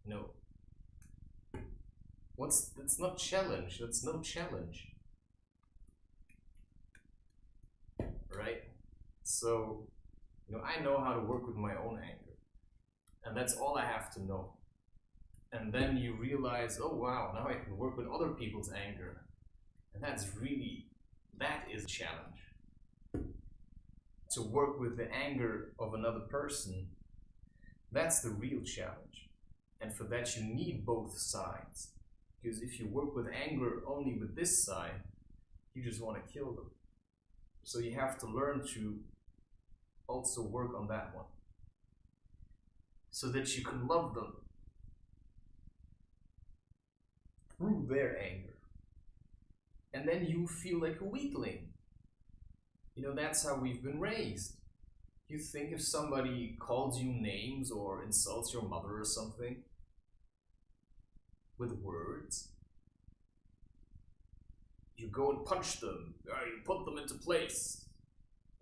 No. That's not challenge. That's no challenge. Right? So, I know how to work with my own anger. And that's all I have to know. And then you realize, oh wow, now I can work with other people's anger. And that is a challenge. To work with the anger of another person, that's the real challenge. And for that you need both sides. Because if you work with anger only with this side, you just want to kill them. So you have to learn to also work on that one, so that you can love them through their anger. And then you feel like a weakling. You know, that's how we've been raised. You think if somebody calls you names or insults your mother or something with words, you go and punch them, or you put them into place.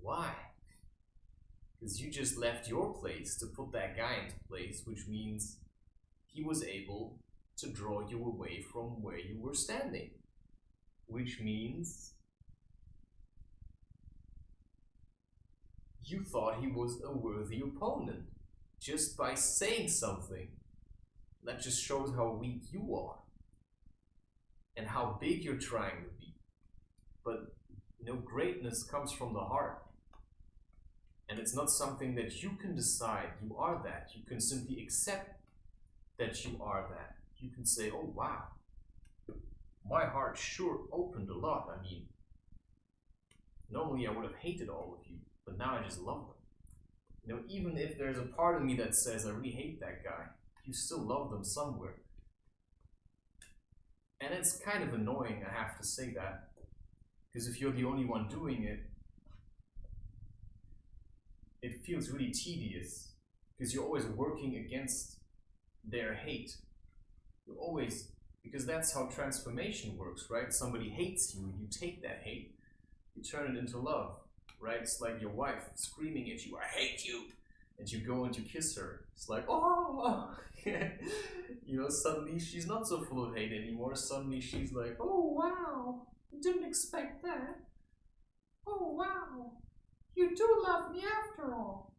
Why? Because you just left your place to put that guy into place, which means he was able to draw you away from where you were standing. Which means you thought he was a worthy opponent just by saying something. That just shows how weak you are and how big you're trying to be. But you know, greatness comes from the heart. And it's not something that you can decide you are that. You can simply accept that you are that. You can say, oh wow, my heart sure opened a lot. I mean, normally I would have hated all of you, but now I just love them. You know, even if there's a part of me that says I really hate that guy, you still love them somewhere. And it's kind of annoying, I have to say that, because if you're the only one doing it, it feels really tedious, because you're always working against their hate. You're always, because that's how transformation works, right? Somebody hates you, you take that hate, you turn it into love, right? It's like your wife screaming at you, I hate you, and you go and you kiss her. It's like, oh, you know, suddenly she's not so full of hate anymore. Suddenly she's like, oh wow, didn't expect that. Oh wow, you do love me after all.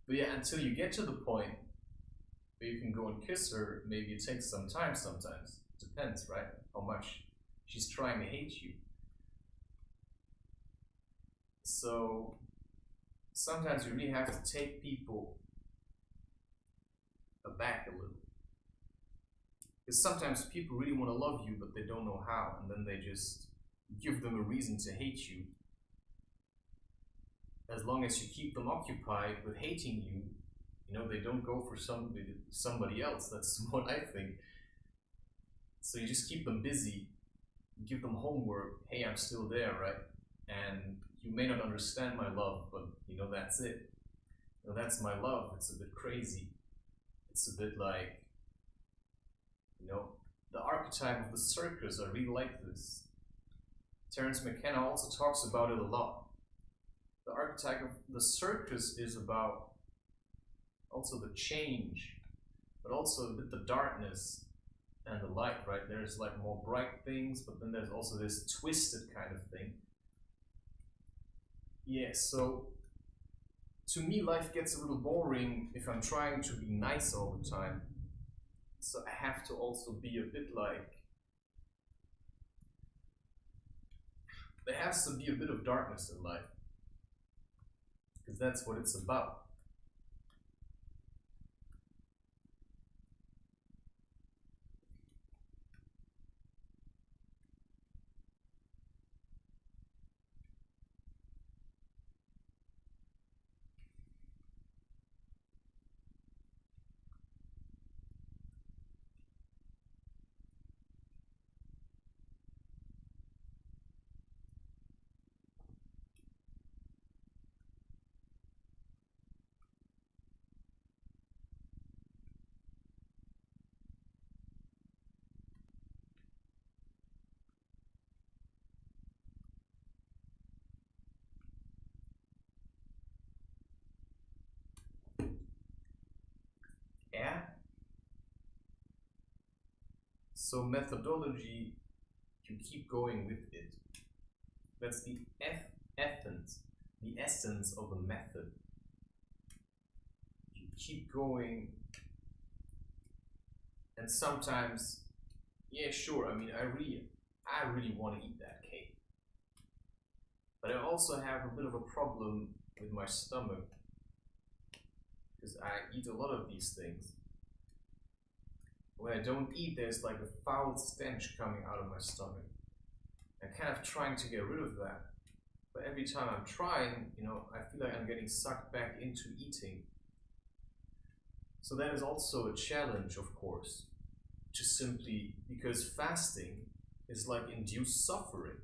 But yeah, until you get to the point where you can go and kiss her, maybe it takes some time sometimes. Depends, right? How much she's trying to hate you. So sometimes you really have to take people aback a little. Because sometimes people really want to love you, but they don't know how, and then they just give them a reason to hate you. As long as you keep them occupied with hating you, you know, they don't go for somebody else. That's what I think. So you just keep them busy, give them homework. Hey, I'm still there, right? And you may not understand my love, but you know, that's it. You know, that's my love. It's a bit crazy. It's a bit like, you know, the archetype of the circus. I really like this. Terence McKenna also talks about it a lot. The archetype of the circus is about also the change, but also a bit the darkness and the light, right? There's like more bright things, but then there's also this twisted kind of thing. Yeah, so to me, life gets a little boring if I'm trying to be nice all the time. So I have to also be a bit like, there has to be a bit of darkness in life, because that's what it's about. Yeah. So methodology, you keep going with it. That's the essence of a method. You keep going, and sometimes, yeah, sure. I mean, I really want to eat that cake, but I also have a bit of a problem with my stomach because I eat a lot of these things. When I don't eat, there's like a foul stench coming out of my stomach. I'm kind of trying to get rid of that. But every time I'm trying, I feel like I'm getting sucked back into eating. So that is also a challenge, of course, just simply because fasting is like induced suffering.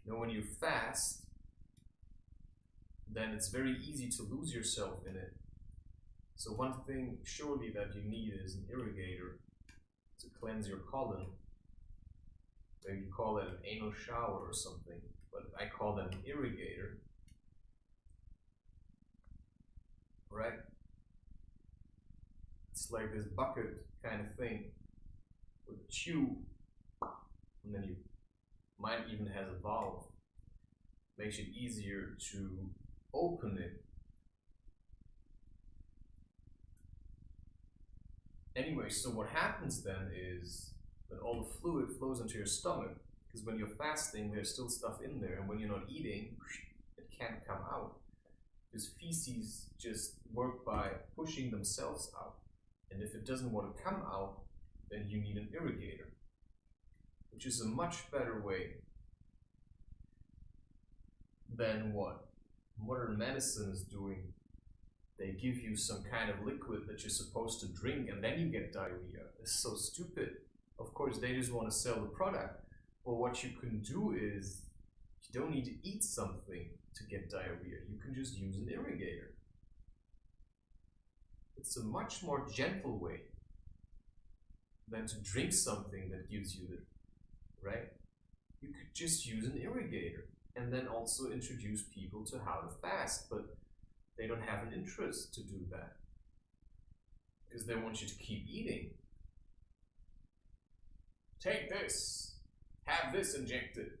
When you fast, then it's very easy to lose yourself in it. So one thing surely that you need is an irrigator to cleanse your colon. Maybe you call it an anal shower or something, but I call that an irrigator. Right? It's like this bucket kind of thing with a tube, and then you mine even has a valve. Makes it easier to open it. Anyway, so what happens then is that all the fluid flows into your stomach, because when you're fasting, there's still stuff in there, and when you're not eating, it can't come out. Because feces just work by pushing themselves out. And if it doesn't want to come out, then you need an irrigator, which is a much better way than what modern medicine is doing. They give you some kind of liquid that you're supposed to drink and then you get diarrhea. It's so stupid. Of course, they just want to sell the product. But what you can do is, you don't need to eat something to get diarrhea. You can just use an irrigator. It's a much more gentle way than to drink something that gives you it, right? You could just use an irrigator and then also introduce people to how to fast, but they don't have an interest to do that because they want you to keep eating. Take this, have this injected,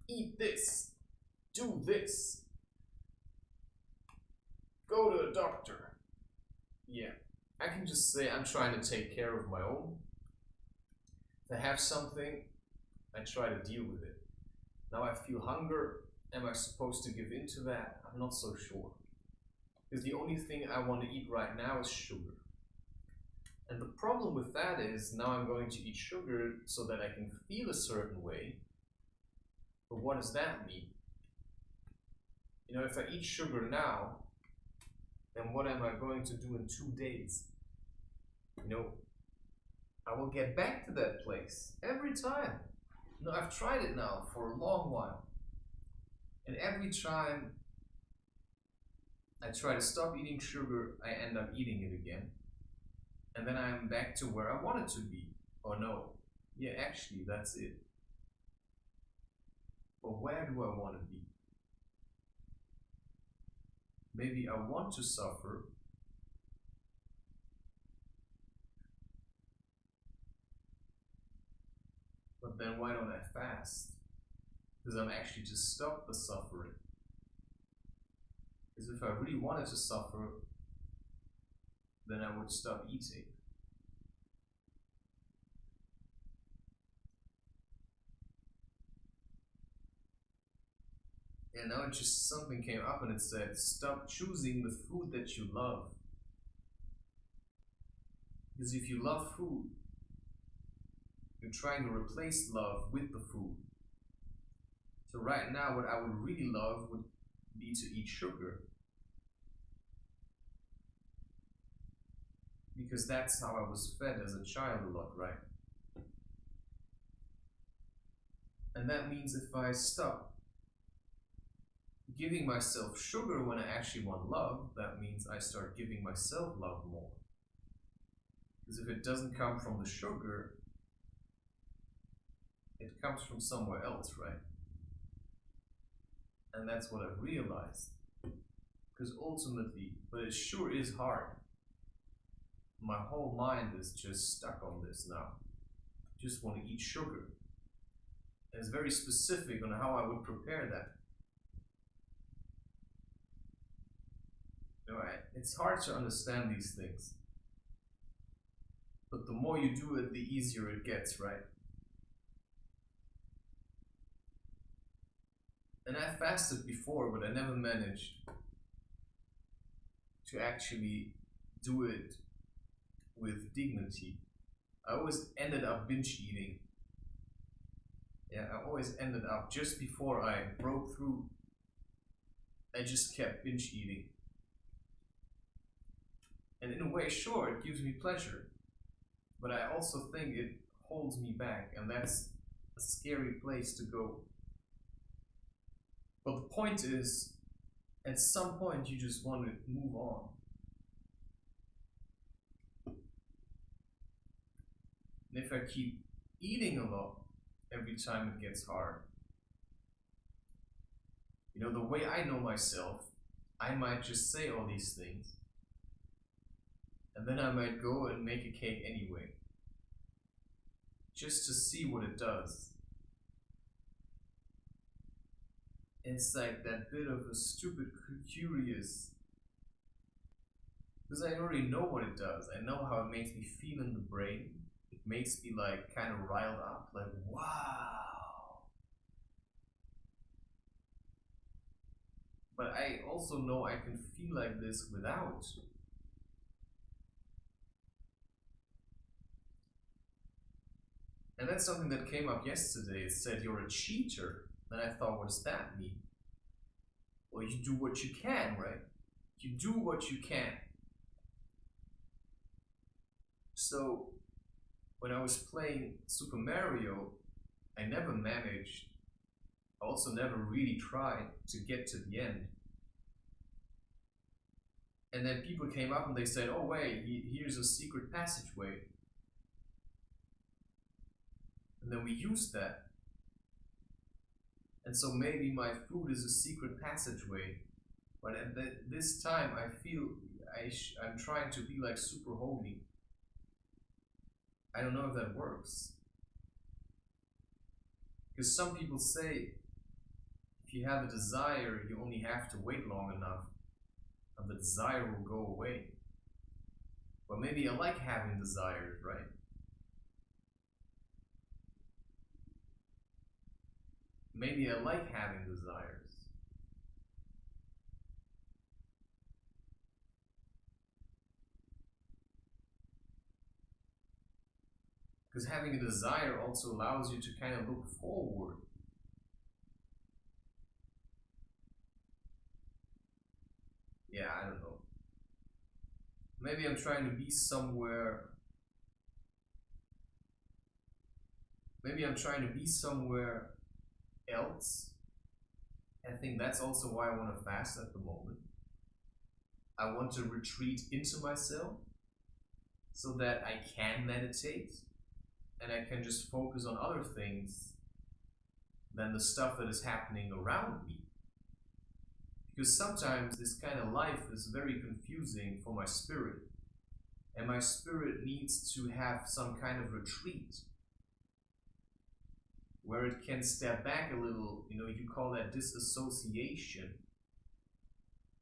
eat this, do this, go to a doctor. Yeah, I can just say I'm trying to take care of my own. If I have something, I try to deal with it. Now I feel hunger. Am I supposed to give in to that? I'm not so sure. Because the only thing I want to eat right now is sugar. And the problem with that is now I'm going to eat sugar so that I can feel a certain way. But what does that mean? If I eat sugar now, then what am I going to do in 2 days? I will get back to that place every time. I've tried it now for a long while. And every time I try to stop eating sugar, I end up eating it again. And then I'm back to where I wanted to be. Or no, yeah, actually, that's it. But where do I want to be? Maybe I want to suffer, but then why don't I fast? Because I'm actually to stop the suffering. Because if I really wanted to suffer, then I would stop eating. And now it just something came up and it said, stop choosing the food that you love. Because if you love food, you're trying to replace love with the food. So right now, what I would really love would be to eat sugar. Because that's how I was fed as a child a lot, right? And that means if I stop giving myself sugar when I actually want love, that means I start giving myself love more. Because if it doesn't come from the sugar, it comes from somewhere else, right? And that's what I've realized. Because ultimately, but it sure is hard. My whole mind is just stuck on this now. Just want to eat sugar. And it's very specific on how I would prepare that. Alright, it's hard to understand these things. But the more you do it, the easier it gets, right? And I fasted before, but I never managed to actually do it with dignity. I always ended up binge eating. Yeah, I always ended up, just before I broke through, I just kept binge eating. And in a way, sure, it gives me pleasure, but I also think it holds me back, and that's a scary place to go. But the point is, at some point you just want to move on. And if I keep eating a lot every time it gets hard, you know, the way I know myself, I might just say all these things, and then I might go and make a cake anyway, just to see what it does. It's like that bit of a stupid curious, because I already know what it does. I know how it makes me feel in the brain. It makes me like kind of riled up, like wow. But I also know I can feel like this without. And that's something that came up yesterday. It said you're a cheater. And I thought, what does that mean? Well, you do what you can, right? You do what you can. So, when I was playing Super Mario, I never managed, I also never really tried to get to the end. And then people came up and they said, oh wait, here's a secret passageway. And then we used that. And so maybe my food is a secret passageway. But at this time I feel I'm trying to be like super holy. I don't know if that works. Because some people say, if you have a desire, you only have to wait long enough, and the desire will go away. But maybe I like having desires, right? Maybe I like having desires. Because having a desire also allows you to kind of look forward. Yeah, I don't know. Maybe I'm trying to be somewhere. Maybe I'm trying to be somewhere else. I think that's also why I want to fast at the moment. I want to retreat into myself so that I can meditate and I can just focus on other things than the stuff that is happening around me. Because sometimes this kind of life is very confusing for my spirit, and my spirit needs to have some kind of retreat where it can step back a little. You know, you call that disassociation,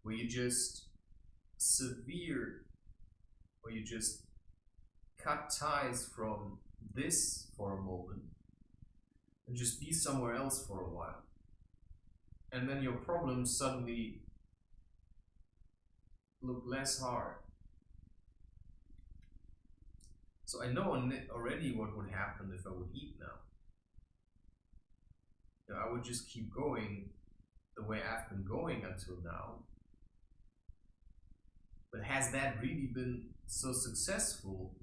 where you just cut ties from this for a moment and just be somewhere else for a while. And then your problems suddenly look less hard. So I know already what would happen if I would eat now. You know, I would just keep going the way I've been going until now. But has that really been so successful?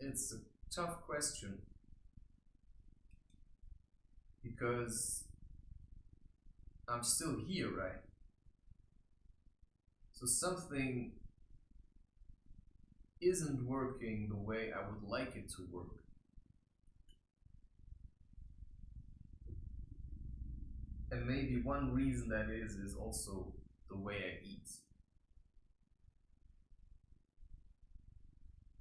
It's a tough question. Because I'm still here, right? So something isn't working the way I would like it to work. And maybe one reason that is also the way I eat.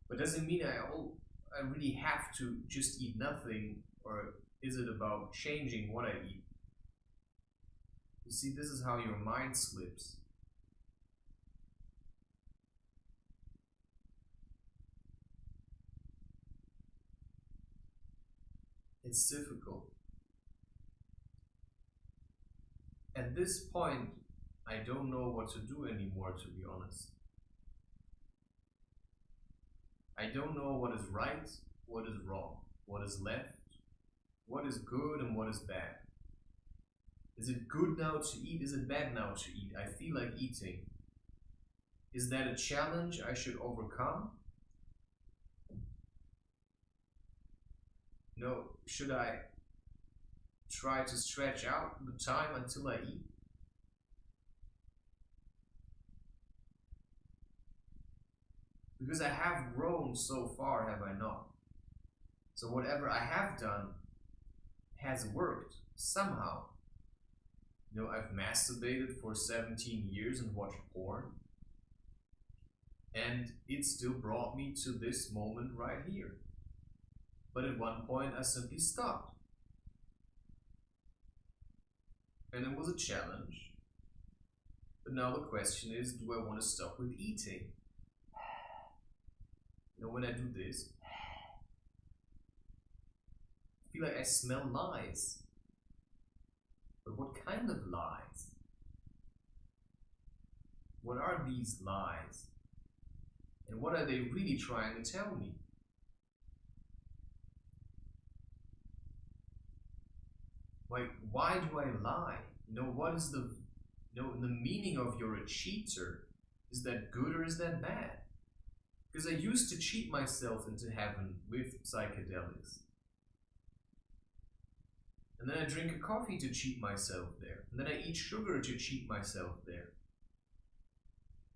But does it mean I really have to just eat nothing, or is it about changing what I eat? You see, this is how your mind slips. It's difficult. At this point, I don't know what to do anymore, to be honest. I don't know what is right, what is wrong. what is left, what is good and what is bad. Is it good now to eat? Is it bad now to eat? I feel like eating. Is that a challenge I should overcome? No, should I try to stretch out the time until I eat? Because I have grown so far, have I not? So whatever I have done has worked somehow. You know, I've masturbated for 17 years and watched porn. And it still brought me to this moment right here. But at one point I simply stopped. And it was a challenge. But now the question is, do I want to stop with eating? You know, when I do this, I feel like I smell lies. But what kind of lies? What are these lies? And what are they really trying to tell me? Like, why do I lie? You know, what is the meaning of you're a cheater? Is that good or is that bad? Because I used to cheat myself into heaven with psychedelics. And then I drink a coffee to cheat myself there. And then I eat sugar to cheat myself there.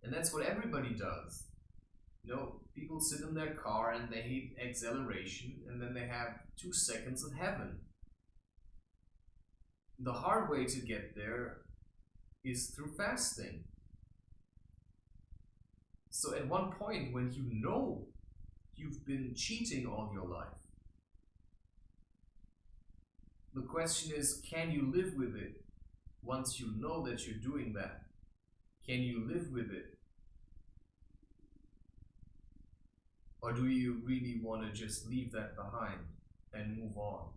And that's what everybody does. You know, people sit in their car and they hate acceleration, and then they have 2 seconds of heaven. The hard way to get there is through fasting. So at one point, when you know you've been cheating all your life, the question is, can you live with it once you know that you're doing that? Can you live with it? Or do you really want to just leave that behind and move on?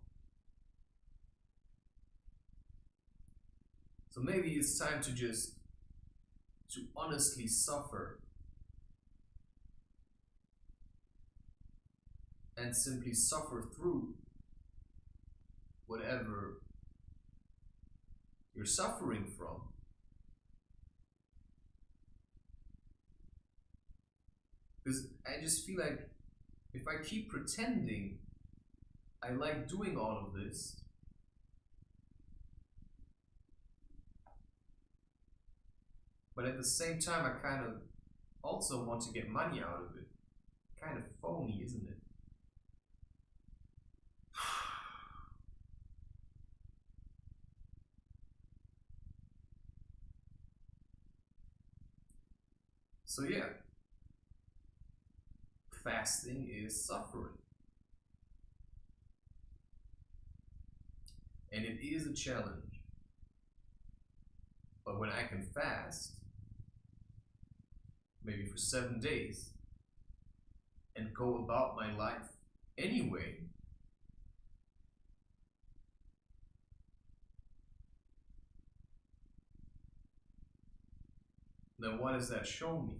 So maybe it's time to honestly suffer and simply suffer through whatever you're suffering from. Because I just feel like if I keep pretending I like doing all of this, but at the same time I kind of also want to get money out of it. Kind of phony, isn't it? So yeah, fasting is suffering. And it is a challenge. But when I can fast, maybe for 7 days, and go about my life anyway, then what does that show me?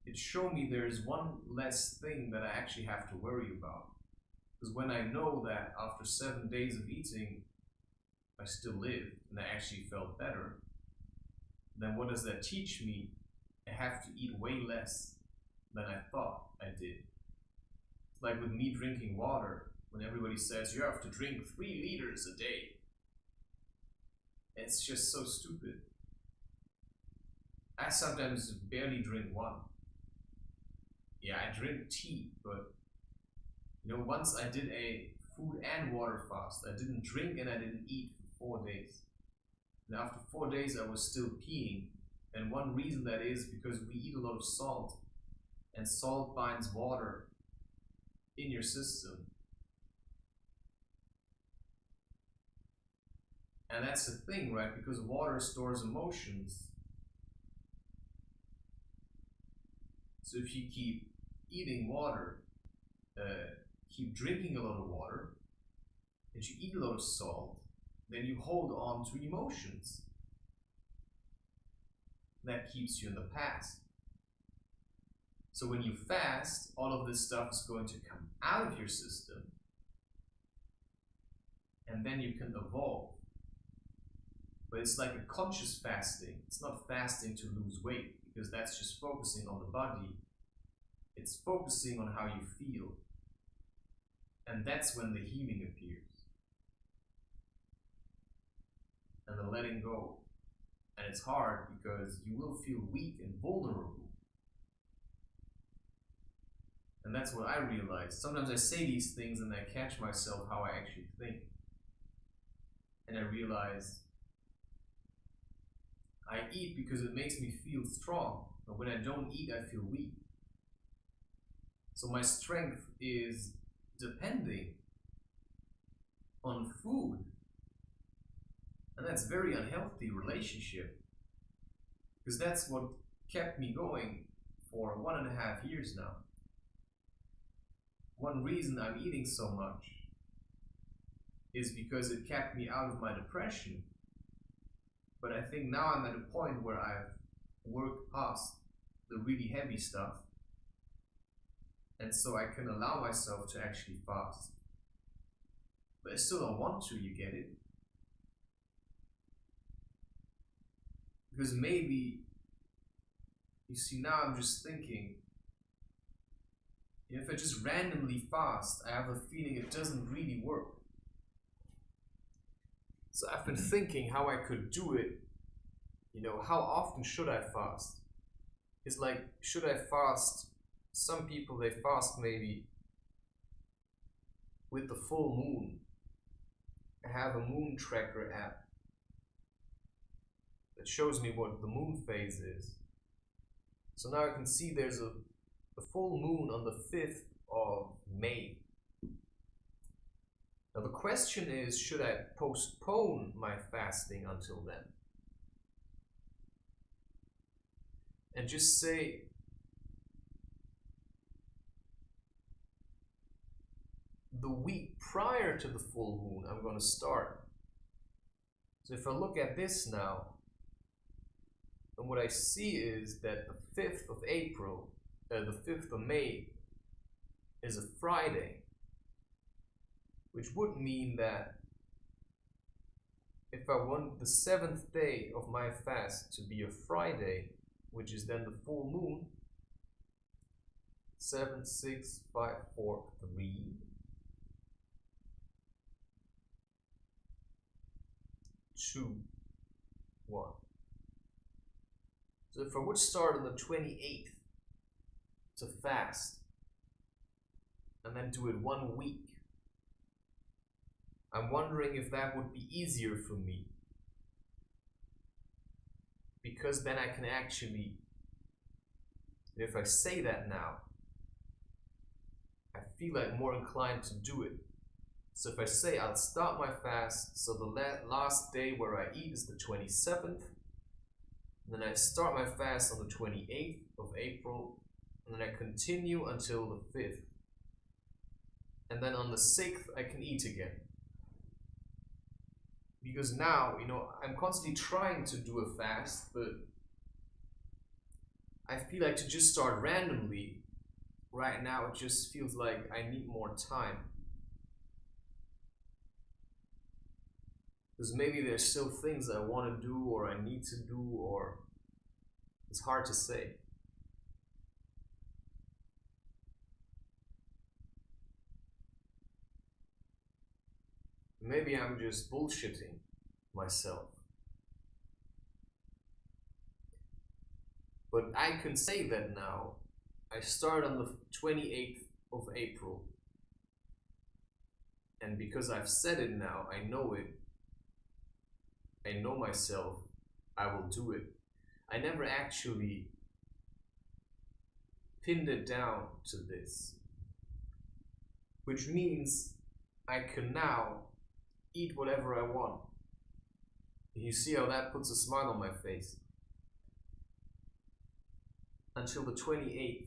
It showed me there is one less thing that I actually have to worry about. Because when I know that after 7 days of eating, I still lived and I actually felt better, then what does that teach me? I have to eat way less than I thought I did. It's like with me drinking water, when everybody says you have to drink 3 liters a day. It's just so stupid. I sometimes barely drink 1. Yeah, I drink tea, but you know, once I did a food and water fast. I didn't drink and I didn't eat for 4 days. And after 4 days I was still peeing. And one reason that is because we eat a lot of salt. And salt binds water in your system. And that's the thing, right? Because water stores emotions. So if you keep eating water, keep drinking a lot of water, and you eat a lot of salt, then you hold on to emotions. That keeps you in the past. So when you fast, all of this stuff is going to come out of your system, and then you can evolve. But it's like a conscious fasting. It's not fasting to lose weight, because that's just focusing on the body. It's focusing on how you feel. And that's when the healing appears. And the letting go. And it's hard because you will feel weak and vulnerable. And that's what I realized. Sometimes I say these things and I catch myself how I actually think. And I realize I eat because it makes me feel strong. But when I don't eat, I feel weak. So my strength is depending on food. And that's a very unhealthy relationship. Because that's what kept me going for 1.5 years now. One reason I'm eating so much is because it kept me out of my depression. But I think now I'm at a point where I've worked past the really heavy stuff. And so I can allow myself to actually fast. But I still don't want to, you get it? Because maybe, you see, now I'm just thinking, if I just randomly fast, I have a feeling it doesn't really work. So I've been thinking how I could do it. You know, how often should I fast? It's like, should I fast? Some people, they fast maybe with the full moon. I have a moon tracker app that shows me what the moon phase is. So now I can see there's a full moon on the 5th of May. Now the question is, should I postpone my fasting until then? And just say, the week prior to the full moon, I'm going to start. So if I look at this now, and what I see is that the 5th of April, the 5th of May is a Friday, which would mean that if I want the 7th day of my fast to be a Friday, which is then the full moon, 7, 6, 5, 4, 3, 2, 1. So if I would start on the 28th to fast, and then do it 1 week, I'm wondering if that would be easier for me. Because then I can actually, if I say that now, I feel like more inclined to do it. So if I say I'll start my fast, so the last day where I eat is the 27th, then I start my fast on the 28th of April, and then I continue until the 5th. And then on the 6th, I can eat again. Because now, you know, I'm constantly trying to do a fast, but I feel like to just start randomly, right now it just feels like I need more time. Because maybe there's still things I want to do, or I need to do, or it's hard to say. Maybe I'm just bullshitting myself. But I can say that now. I start on the 28th of April. And because I've said it now, I know it. I know myself. I will do it. I never actually pinned it down to this. Which means I can now eat whatever I want. You see how that puts a smile on my face. Until the 28th.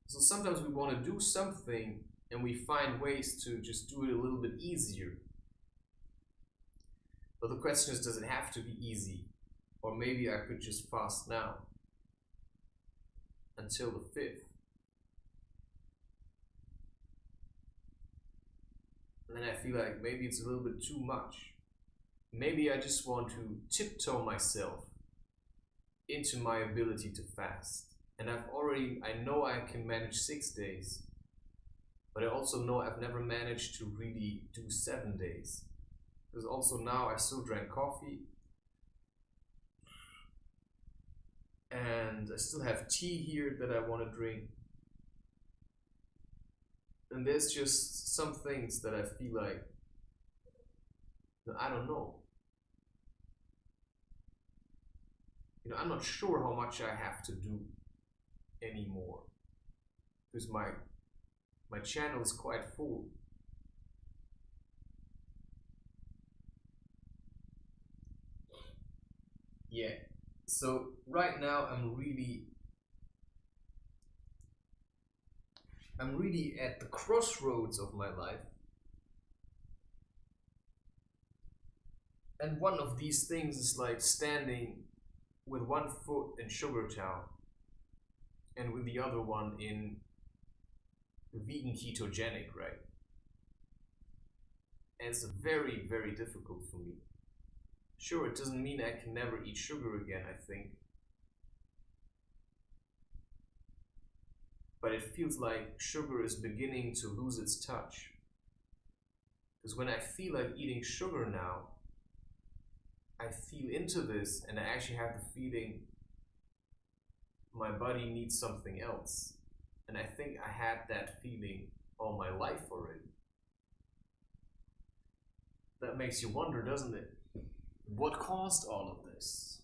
So sometimes we want to do something and we find ways to just do it a little bit easier. But the question is, does it have to be easy? Or maybe I could just fast now until the 5th. And then I feel like maybe it's a little bit too much. Maybe I just want to tiptoe myself into my ability to fast. And I know I can manage 6 days, but I also know I've never managed to really do 7 days. Because also now I still drank coffee, and I still have tea here that I want to drink. And there's just some things that I feel like, I don't know. I'm not sure how much I have to do anymore, because my channel is quite full. Yeah, so right now I'm really at the crossroads of my life. And one of these things is like standing with one foot in Sugar Town and with the other one in vegan ketogenic, right? And it's very, very difficult for me. Sure, it doesn't mean I can never eat sugar again, I think. But it feels like sugar is beginning to lose its touch. Because when I feel like eating sugar now, I feel into this and I actually have the feeling my body needs something else. And I think I had that feeling all my life already. That makes you wonder, doesn't it? What caused all of this?